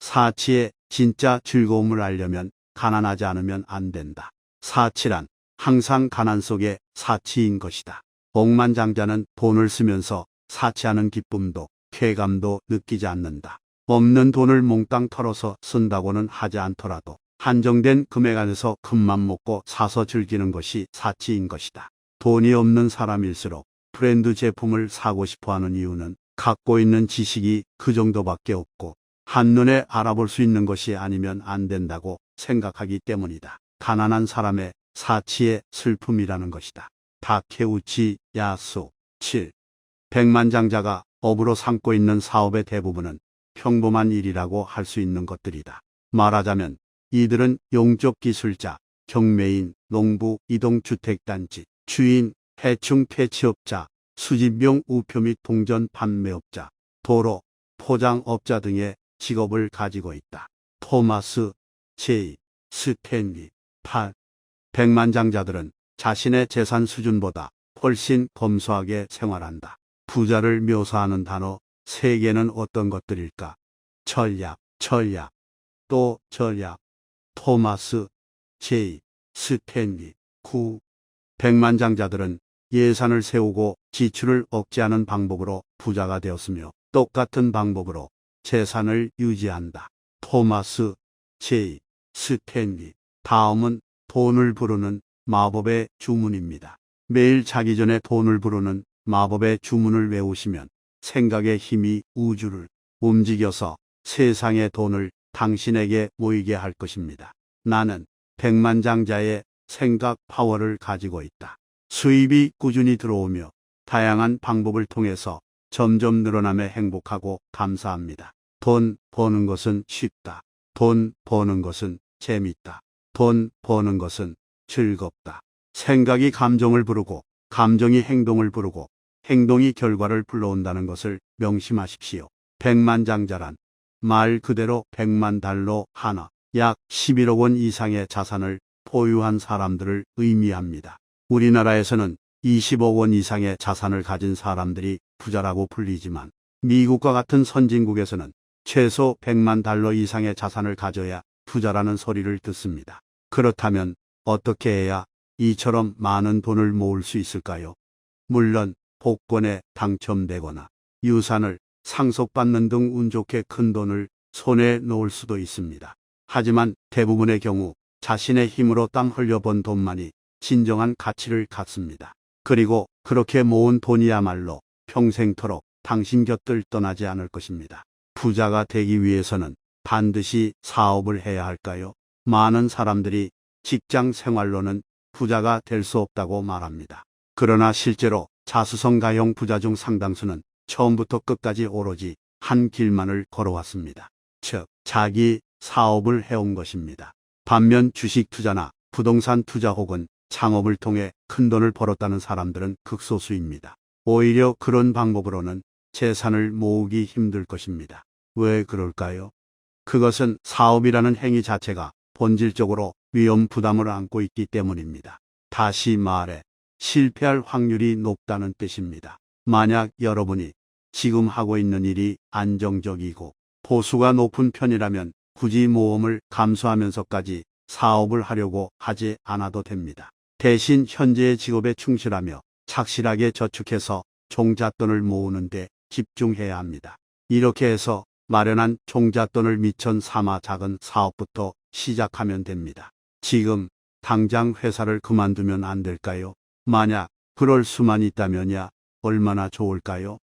사치의 진짜 즐거움을 알려면 가난하지 않으면 안 된다. 사치란 항상 가난 속에 사치인 것이다. 억만장자는 돈을 쓰면서 사치하는 기쁨도 쾌감도 느끼지 않는다. 없는 돈을 몽땅 털어서 쓴다고는 하지 않더라도 한정된 금액 안에서 큰맘 먹고 사서 즐기는 것이 사치인 것이다. 돈이 없는 사람일수록 브랜드 제품을 사고 싶어 하는 이유는 갖고 있는 지식이 그 정도밖에 없고 한눈에 알아볼 수 있는 것이 아니면 안 된다고 생각하기 때문이다. 가난한 사람의 사치의 슬픔이라는 것이다. 다케우치 야수 7. 백만장자가 업으로 삼고 있는 사업의 대부분은 평범한 일이라고 할 수 있는 것들이다. 말하자면 이들은 용접 기술자, 경매인, 농부, 이동주택단지, 주인, 해충 퇴치업자, 수집용 우표 및 동전 판매업자, 도로, 포장업자 등의 직업을 가지고 있다. 토마스 J. 스탠리 8. 백만장자들은 자신의 재산 수준보다 훨씬 검소하게 생활한다. 부자를 묘사하는 단어 3개는 어떤 것들일까? 전략, 또 전략. 토마스 J. 스탠리 9. 백만장자들은 예산을 세우고 지출을 억제하는 방법으로 부자가 되었으며 똑같은 방법으로 재산을 유지한다. 토마스 J. 스탠리. 다음은 돈을 부르는 마법의 주문입니다. 매일 자기 전에 돈을 부르는 마법의 주문을 외우시면 생각의 힘이 우주를 움직여서 세상의 돈을 당신에게 모이게 할 것입니다. 나는 백만장자의 생각 파워를 가지고 있다. 수입이 꾸준히 들어오며 다양한 방법을 통해서 점점 늘어나며 행복하고 감사합니다. 돈 버는 것은 쉽다. 돈 버는 것은 재밌다. 돈 버는 것은 즐겁다. 생각이 감정을 부르고 감정이 행동을 부르고 행동이 결과를 불러온다는 것을 명심하십시오. 백만장자란 말 그대로 100만 달러 하나, 약 11억 원 이상의 자산을 보유한 사람들을 의미합니다. 우리나라에서는 20억 원 이상의 자산을 가진 사람들이 부자라고 불리지만 미국과 같은 선진국에서는 최소 100만 달러 이상의 자산을 가져야 부자라는 소리를 듣습니다. 그렇다면 어떻게 해야 이처럼 많은 돈을 모을 수 있을까요? 물론 복권에 당첨되거나 유산을 상속받는 등 운 좋게 큰 돈을 손에 놓을 수도 있습니다. 하지만 대부분의 경우 자신의 힘으로 땀 흘려 번 돈만이 진정한 가치를 갖습니다. 그리고 그렇게 모은 돈이야말로 평생토록 당신 곁을 떠나지 않을 것입니다. 부자가 되기 위해서는 반드시 사업을 해야 할까요? 많은 사람들이 직장 생활로는 부자가 될 수 없다고 말합니다. 그러나 실제로 자수성가형 부자 중 상당수는 처음부터 끝까지 오로지 한 길만을 걸어왔습니다. 즉, 자기 사업을 해온 것입니다. 반면 주식 투자나 부동산 투자 혹은 창업을 통해 큰 돈을 벌었다는 사람들은 극소수입니다. 오히려 그런 방법으로는 재산을 모으기 힘들 것입니다. 왜 그럴까요? 그것은 사업이라는 행위 자체가 본질적으로 위험 부담을 안고 있기 때문입니다. 다시 말해 실패할 확률이 높다는 뜻입니다. 만약 여러분이 지금 하고 있는 일이 안정적이고 보수가 높은 편이라면 굳이 모험을 감수하면서까지 사업을 하려고 하지 않아도 됩니다. 대신 현재의 직업에 충실하며 착실하게 저축해서 종잣돈을 모으는 데 집중해야 합니다. 이렇게 해서 마련한 종잣돈을 미천 삼아 작은 사업부터 시작하면 됩니다. 지금 당장 회사를 그만두면 안 될까요? 만약 그럴 수만 있다면야 얼마나 좋을까요?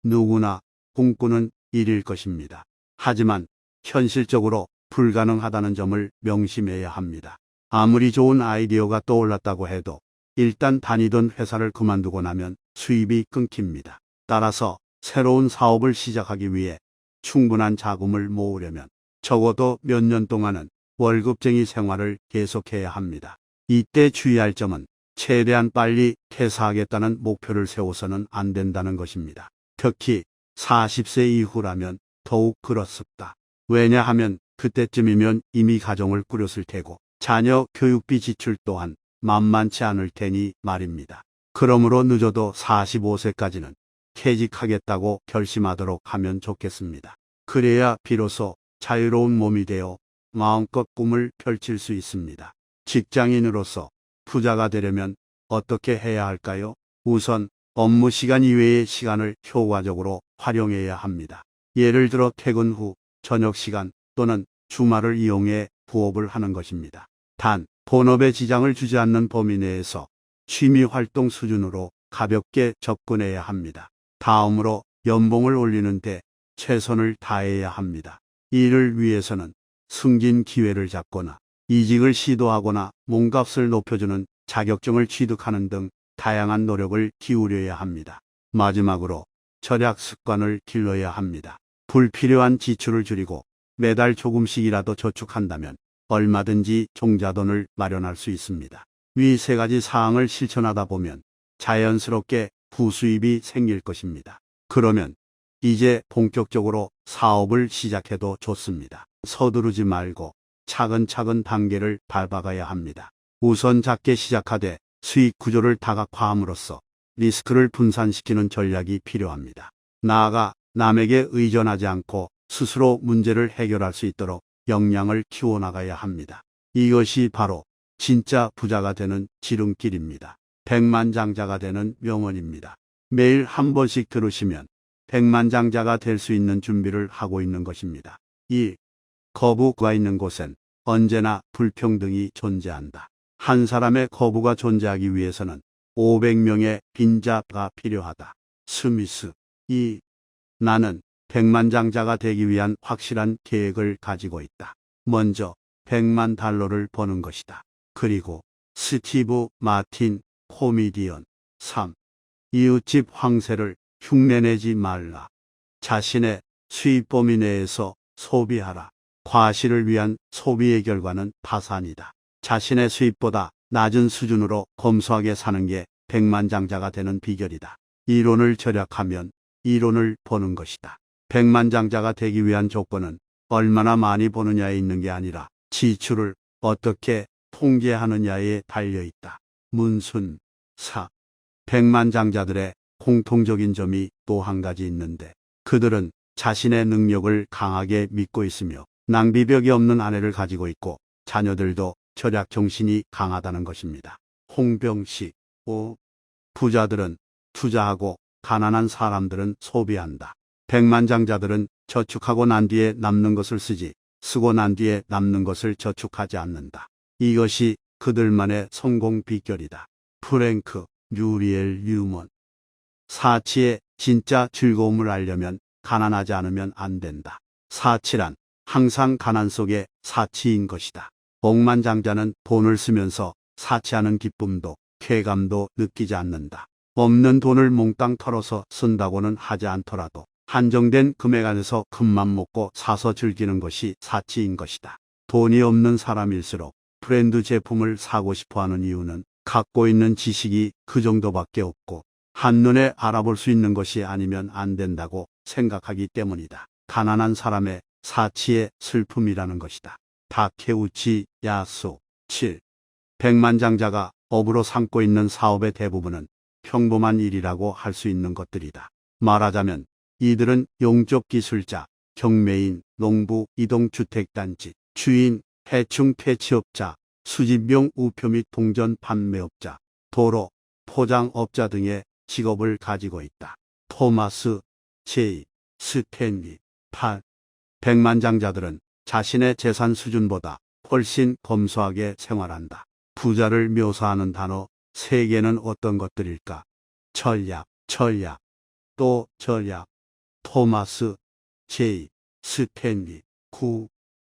누구나 꿈꾸는 일일 것입니다. 하지만 현실적으로 불가능하다는 점을 명심해야 합니다. 아무리 좋은 아이디어가 떠올랐다고 해도 일단 다니던 회사를 그만두고 나면 수입이 끊깁니다. 따라서 새로운 사업을 시작하기 위해 충분한 자금을 모으려면 적어도 몇 년 동안은 월급쟁이 생활을 계속해야 합니다. 이때 주의할 점은 최대한 빨리 퇴사하겠다는 목표를 세워서는 안 된다는 것입니다. 특히 40세 이후라면 더욱 그렇습니다. 왜냐하면 그때쯤이면 이미 가정을 꾸렸을 테고 자녀 교육비 지출 또한 만만치 않을 테니 말입니다. 그러므로 늦어도 45세까지는 퇴직하겠다고 결심하도록 하면 좋겠습니다. 그래야 비로소 자유로운 몸이 되어 마음껏 꿈을 펼칠 수 있습니다. 직장인으로서 부자가 되려면 어떻게 해야 할까요? 우선 업무 시간 이외의 시간을 효과적으로 활용해야 합니다. 예를 들어 퇴근 후 저녁 시간 또는 주말을 이용해 부업을 하는 것입니다. 단, 본업에 지장을 주지 않는 범위 내에서 취미 활동 수준으로 가볍게 접근해야 합니다. 다음으로 연봉을 올리는데 최선을 다해야 합니다. 이를 위해서는 승진 기회를 잡거나 이직을 시도하거나 몸값을 높여주는 자격증을 취득하는 등 다양한 노력을 기울여야 합니다. 마지막으로 절약 습관을 길러야 합니다. 불필요한 지출을 줄이고 매달 조금씩이라도 저축한다면 얼마든지 종자돈을 마련할 수 있습니다. 위 세 가지 사항을 실천하다 보면 자연스럽게 부수입이 생길 것입니다. 그러면 이제 본격적으로 사업을 시작해도 좋습니다. 서두르지 말고 차근차근 단계를 밟아가야 합니다. 우선 작게 시작하되 수익 구조를 다각화함으로써 리스크를 분산시키는 전략이 필요합니다. 나아가 남에게 의존하지 않고 스스로 문제를 해결할 수 있도록 역량을 키워나가야 합니다. 이것이 바로 진짜 부자가 되는 지름길입니다. 백만장자가 되는 명언입니다. 매일 한 번씩 들으시면 백만장자가 될 수 있는 준비를 하고 있는 것입니다. 1. 거부가 있는 곳엔 언제나 불평등이 존재한다. 한 사람의 거부가 존재하기 위해서는 500명의 빈자가 필요하다. 스미스. 2. 나는 백만장자가 되기 위한 확실한 계획을 가지고 있다. 먼저 $100만 버는 것이다. 그리고 스티브 마틴, 코미디언. 3. 이웃집 황새를 흉내내지 말라. 자신의 수입 범위 내에서 소비하라. 과실을 위한 소비의 결과는 파산이다. 자신의 수입보다 낮은 수준으로 검소하게 사는 게 백만장자가 되는 비결이다. 이론을 절약하면 이론을 버는 것이다. 백만장자가 되기 위한 조건은 얼마나 많이 버느냐에 있는 게 아니라 지출을 어떻게 통제하느냐에 달려있다. 문순. 4. 백만장자들의 공통적인 점이 또 한 가지 있는데 그들은 자신의 능력을 강하게 믿고 있으며 낭비벽이 없는 아내를 가지고 있고 자녀들도 절약 정신이 강하다는 것입니다. 홍병식. 5. 부자들은 투자하고 가난한 사람들은 소비한다. 백만장자들은 저축하고 난 뒤에 남는 것을 쓰지 쓰고 난 뒤에 남는 것을 저축하지 않는다. 이것이 그들만의 성공 비결이다. 프랭크 뮤리엘 뉴먼. 사치의 진짜 즐거움을 알려면 가난하지 않으면 안 된다. 사치란 항상 가난 속에 사치인 것이다. 억만장자는 돈을 쓰면서 사치하는 기쁨도 쾌감도 느끼지 않는다. 없는 돈을 몽땅 털어서 쓴다고는 하지 않더라도 한정된 금액 안에서 큰맘 먹고 사서 즐기는 것이 사치인 것이다. 돈이 없는 사람일수록 브랜드 제품을 사고 싶어하는 이유는 갖고 있는 지식이 그 정도밖에 없고 한눈에 알아볼 수 있는 것이 아니면 안 된다고 생각하기 때문이다. 가난한 사람의 사치의 슬픔이라는 것이다. 다케우치 야수. 7. 백만장자가 업으로 삼고 있는 사업의 대부분은 평범한 일이라고 할 수 있는 것들이다. 말하자면 이들은 용접 기술자, 경매인, 농부, 이동주택단지, 주인, 해충 퇴치업자, 수집용 우표 및 동전 판매업자, 도로, 포장업자 등의 직업을 가지고 있다. 토마스 J. 스탠리. 8. 백만장자들은 자신의 재산 수준보다 훨씬 검소하게 생활한다. 부자를 묘사하는 단어 3개는 어떤 것들일까? 전략, 또 전략. 토마스 J. 스탠리. 9.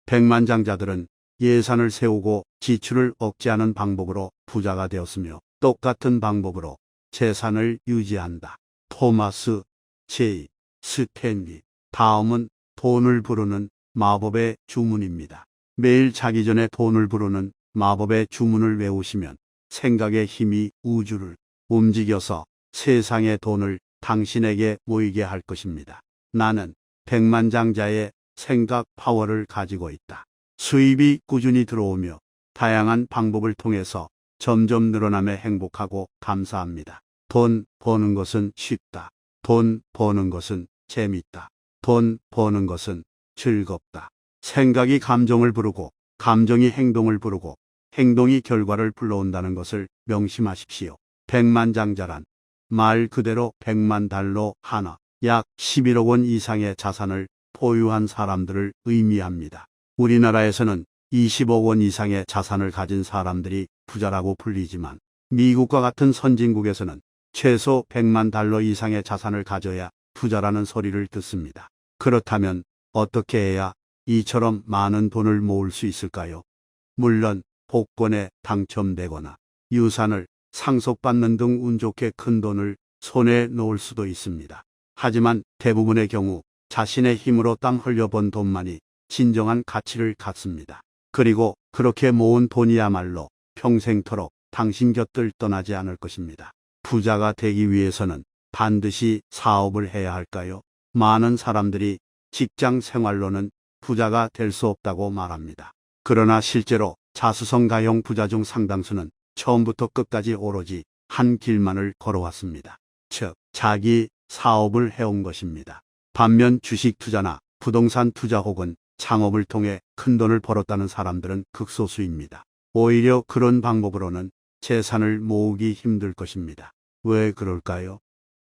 백만장자들은 예산을 세우고 지출을 억제하는 방법으로 부자가 되었으며 똑같은 방법으로 재산을 유지한다. 토마스 J. 스탠리. 다음은 돈을 부르는 마법의 주문입니다. 매일 자기 전에 돈을 부르는 마법의 주문을 외우시면 생각의 힘이 우주를 움직여서 세상의 돈을 당신에게 모이게 할 것입니다. 나는 백만장자의 생각 파워를 가지고 있다. 수입이 꾸준히 들어오며 다양한 방법을 통해서 점점 늘어나며 행복하고 감사합니다. 돈 버는 것은 쉽다. 돈 버는 것은 재밌다. 돈 버는 것은 즐겁다. 생각이 감정을 부르고 감정이 행동을 부르고 행동이 결과를 불러온다는 것을 명심하십시오. 백만장자란 말 그대로 100만 달러 하나, 약 11억 원 이상의 자산을 보유한 사람들을 의미합니다. 우리나라에서는 20억 원 이상의 자산을 가진 사람들이 부자라고 불리지만 미국과 같은 선진국에서는 최소 100만 달러 이상의 자산을 가져야 부자라는 소리를 듣습니다. 그렇다면 어떻게 해야 이처럼 많은 돈을 모을 수 있을까요? 물론 복권에 당첨되거나 유산을 상속받는 등 운 좋게 큰 돈을 손에 놓을 수도 있습니다. 하지만 대부분의 경우 자신의 힘으로 땀 흘려 번 돈만이 진정한 가치를 갖습니다. 그리고 그렇게 모은 돈이야말로 평생토록 당신 곁을 떠나지 않을 것입니다. 부자가 되기 위해서는 반드시 사업을 해야 할까요? 많은 사람들이 직장 생활로는 부자가 될 수 없다고 말합니다. 그러나 실제로 자수성가형 부자 중 상당수는 처음부터 끝까지 오로지 한 길만을 걸어왔습니다. 즉, 자기 사업을 해온 것입니다. 반면 주식 투자나 부동산 투자 혹은 창업을 통해 큰 돈을 벌었다는 사람들은 극소수입니다. 오히려 그런 방법으로는 재산을 모으기 힘들 것입니다. 왜 그럴까요?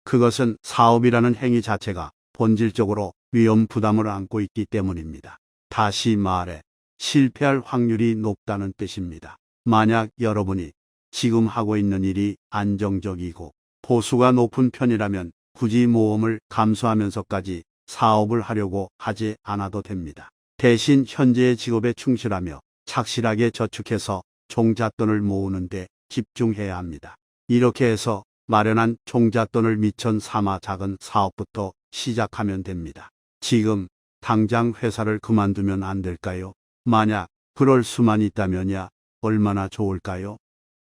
그것은 사업이라는 행위 자체가 본질적으로 위험 부담을 안고 있기 때문입니다. 다시 말해 실패할 확률이 높다는 뜻입니다. 만약 여러분이 지금 하고 있는 일이 안정적이고 보수가 높은 편이라면 굳이 모험을 감수하면서까지 사업을 하려고 하지 않아도 됩니다. 대신 현재의 직업에 충실하며 착실하게 저축해서 종잣돈을 모으는 데 집중해야 합니다. 이렇게 해서 마련한 종잣돈을 미천 삼아 작은 사업부터 시작하면 됩니다. 지금 당장 회사를 그만두면 안 될까요? 만약 그럴 수만 있다면야 얼마나 좋을까요?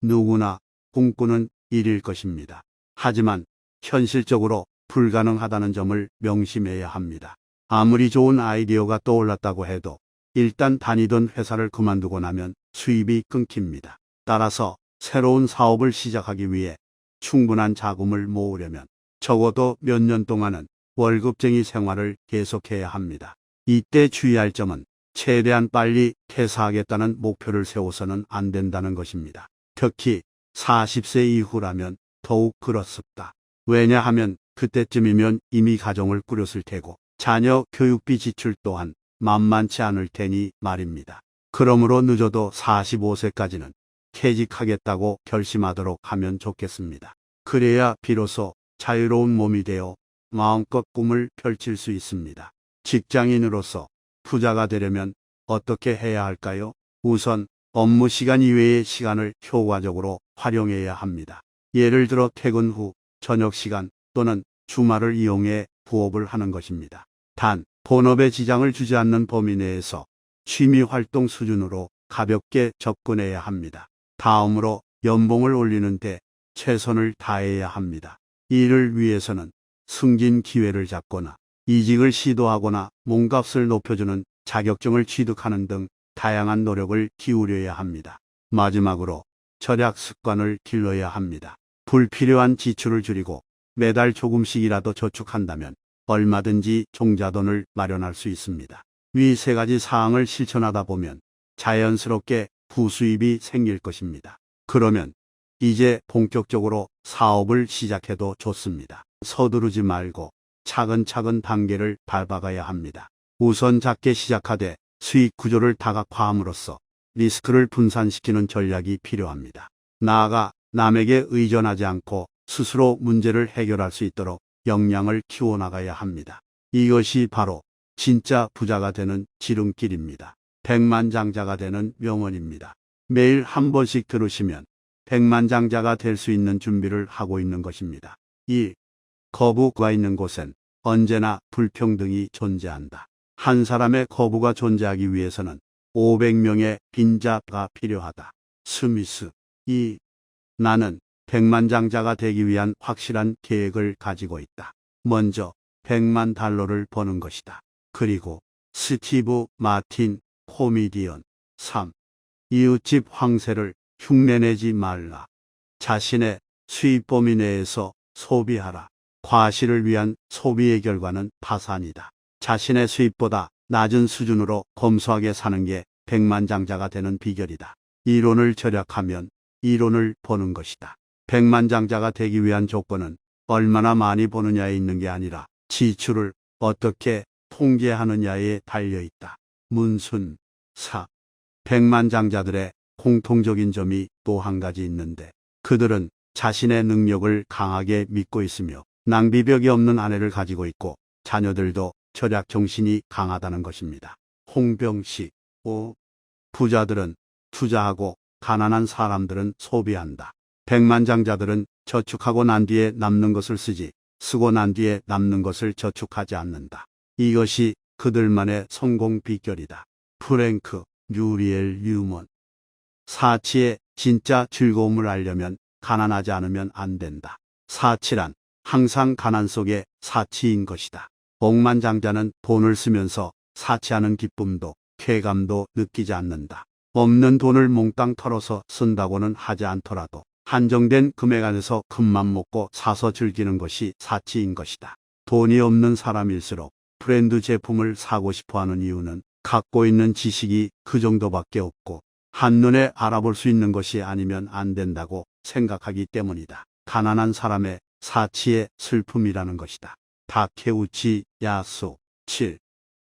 누구나 꿈꾸는 일일 것입니다. 하지만 현실적으로 불가능하다는 점을 명심해야 합니다. 아무리 좋은 아이디어가 떠올랐다고 해도 일단 다니던 회사를 그만두고 나면 수입이 끊깁니다. 따라서 새로운 사업을 시작하기 위해 충분한 자금을 모으려면 적어도 몇 년 동안은 월급쟁이 생활을 계속해야 합니다. 이때 주의할 점은 최대한 빨리 퇴사하겠다는 목표를 세워서는 안 된다는 것입니다. 특히 40세 이후라면 더욱 그렇습니다. 왜냐하면 그때쯤이면 이미 가정을 꾸렸을 테고 자녀 교육비 지출 또한 만만치 않을 테니 말입니다. 그러므로 늦어도 45세까지는 퇴직하겠다고 결심하도록 하면 좋겠습니다. 그래야 비로소 자유로운 몸이 되어 마음껏 꿈을 펼칠 수 있습니다. 직장인으로서 부자가 되려면 어떻게 해야 할까요? 우선 업무 시간 이외의 시간을 효과적으로 활용해야 합니다. 예를 들어 퇴근 후 저녁 시간 또는 주말을 이용해 부업을 하는 것입니다. 단, 본업에 지장을 주지 않는 범위 내에서 취미 활동 수준으로 가볍게 접근해야 합니다. 다음으로 연봉을 올리는데 최선을 다해야 합니다. 이를 위해서는 승진 기회를 잡거나 이직을 시도하거나 몸값을 높여주는 자격증을 취득하는 등 다양한 노력을 기울여야 합니다. 마지막으로 절약 습관을 길러야 합니다. 불필요한 지출을 줄이고 매달 조금씩이라도 저축한다면 얼마든지 종잣돈을 마련할 수 있습니다. 위 세 가지 사항을 실천하다 보면 자연스럽게 부수입이 생길 것입니다. 그러면 이제 본격적으로 사업을 시작해도 좋습니다. 서두르지 말고 차근차근 단계를 밟아가야 합니다. 우선 작게 시작하되 수익 구조를 다각화함으로써 리스크를 분산시키는 전략이 필요합니다. 나아가 남에게 의존하지 않고 스스로 문제를 해결할 수 있도록 역량을 키워나가야 합니다. 이것이 바로 진짜 부자가 되는 지름길입니다. 백만장자가 되는 명언입니다. 매일 한 번씩 들으시면 백만장자가 될 수 있는 준비를 하고 있는 것입니다. 1. 거부가 있는 곳엔 언제나 불평등이 존재한다. 한 사람의 거부가 존재하기 위해서는 500명의 빈자가 필요하다. 스미스. 2. 나는 백만장자가 되기 위한 확실한 계획을 가지고 있다. 먼저 100만 달러를 버는 것이다. 그리고 스티브 마틴 코미디언 3. 이웃집 황새를 흉내내지 말라. 자신의 수입 범위 내에서 소비하라. 과실을 위한 소비의 결과는 파산이다. 자신의 수입보다 낮은 수준으로 검소하게 사는 게 백만장자가 되는 비결이다. 이론을 절약하면 이론을 버는 것이다. 백만장자가 되기 위한 조건은 얼마나 많이 버느냐에 있는 게 아니라 지출을 어떻게 통제하느냐에 달려있다. 문순 4. 백만장자들의 공통적인 점이 또 한 가지 있는데 그들은 자신의 능력을 강하게 믿고 있으며 낭비벽이 없는 아내를 가지고 있고 자녀들도 절약 정신이 강하다는 것입니다. 홍병식 5. 부자들은 투자하고 가난한 사람들은 소비한다. 백만장자들은 저축하고 난 뒤에 남는 것을 쓰지 쓰고 난 뒤에 남는 것을 저축하지 않는다. 이것이 그들만의 성공 비결이다. 프랭크 뮤리엘 뉴먼 사치의 진짜 즐거움을 알려면 가난하지 않으면 안 된다. 사치란 항상 가난 속에 사치인 것이다. 억만장자는 돈을 쓰면서 사치하는 기쁨도 쾌감도 느끼지 않는다. 없는 돈을 몽땅 털어서 쓴다고는 하지 않더라도 한정된 금액 안에서 큰맘 먹고 사서 즐기는 것이 사치인 것이다. 돈이 없는 사람일수록 브랜드 제품을 사고 싶어하는 이유는 갖고 있는 지식이 그 정도밖에 없고 한눈에 알아볼 수 있는 것이 아니면 안 된다고 생각하기 때문이다. 가난한 사람의 사치의 슬픔이라는 것이다. 다케우치 야수 7.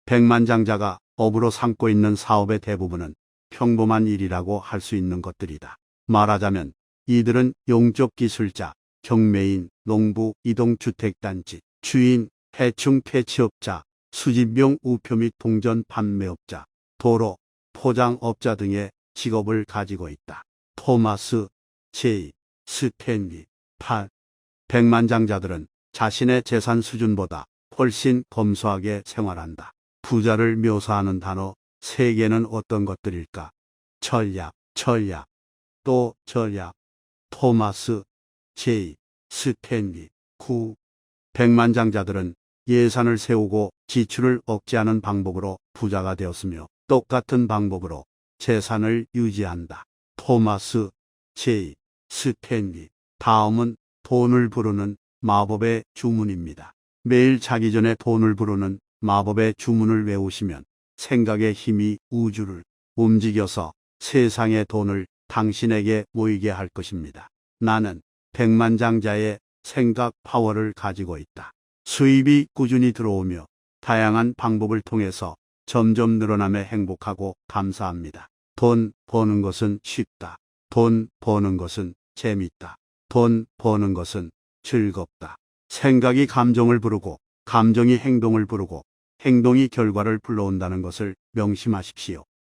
백만장자가 업으로 삼고 있는 사업의 대부분은 평범한 일이라고 할 수 있는 것들이다. 말하자면 이들은 용접 기술자, 경매인, 농부, 이동주택단지, 주인, 해충 퇴치업자, 수집용 우표 및 동전 판매업자, 도로, 포장업자 등의 직업을 가지고 있다. 토마스 J. 스탠리 8. 백만장자들은 자신의 재산 수준보다 훨씬 검소하게 생활한다. 부자를 묘사하는 단어 3개는 어떤 것들일까? 전략, 또 전략. 토마스 J. 스탠리 9. 백만장자들은 예산을 세우고 지출을 억제하는 방법으로 부자가 되었으며 똑같은 방법으로 재산을 유지한다. 토마스 J. 스탠리. 다음은 돈을 부르는 마법의 주문입니다. 매일 자기 전에 돈을 부르는 마법의 주문을 외우시면 생각의 힘이 우주를 움직여서 세상의 돈을 당신에게 모이게 할 것입니다. 나는 백만장자의 생각 파워를 가지고 있다. 수입이 꾸준히 들어오며 다양한 방법을 통해서 점점 늘어나며 행복하고 감사합니다. 돈 버는 것은 쉽다. 돈 버는 것은 재밌다. 돈 버는 것은 즐겁다. 생각이 감정을 부르고 감정이 행동을 부르고 행동이 결과를 불러온다는 것을 명심하십시오.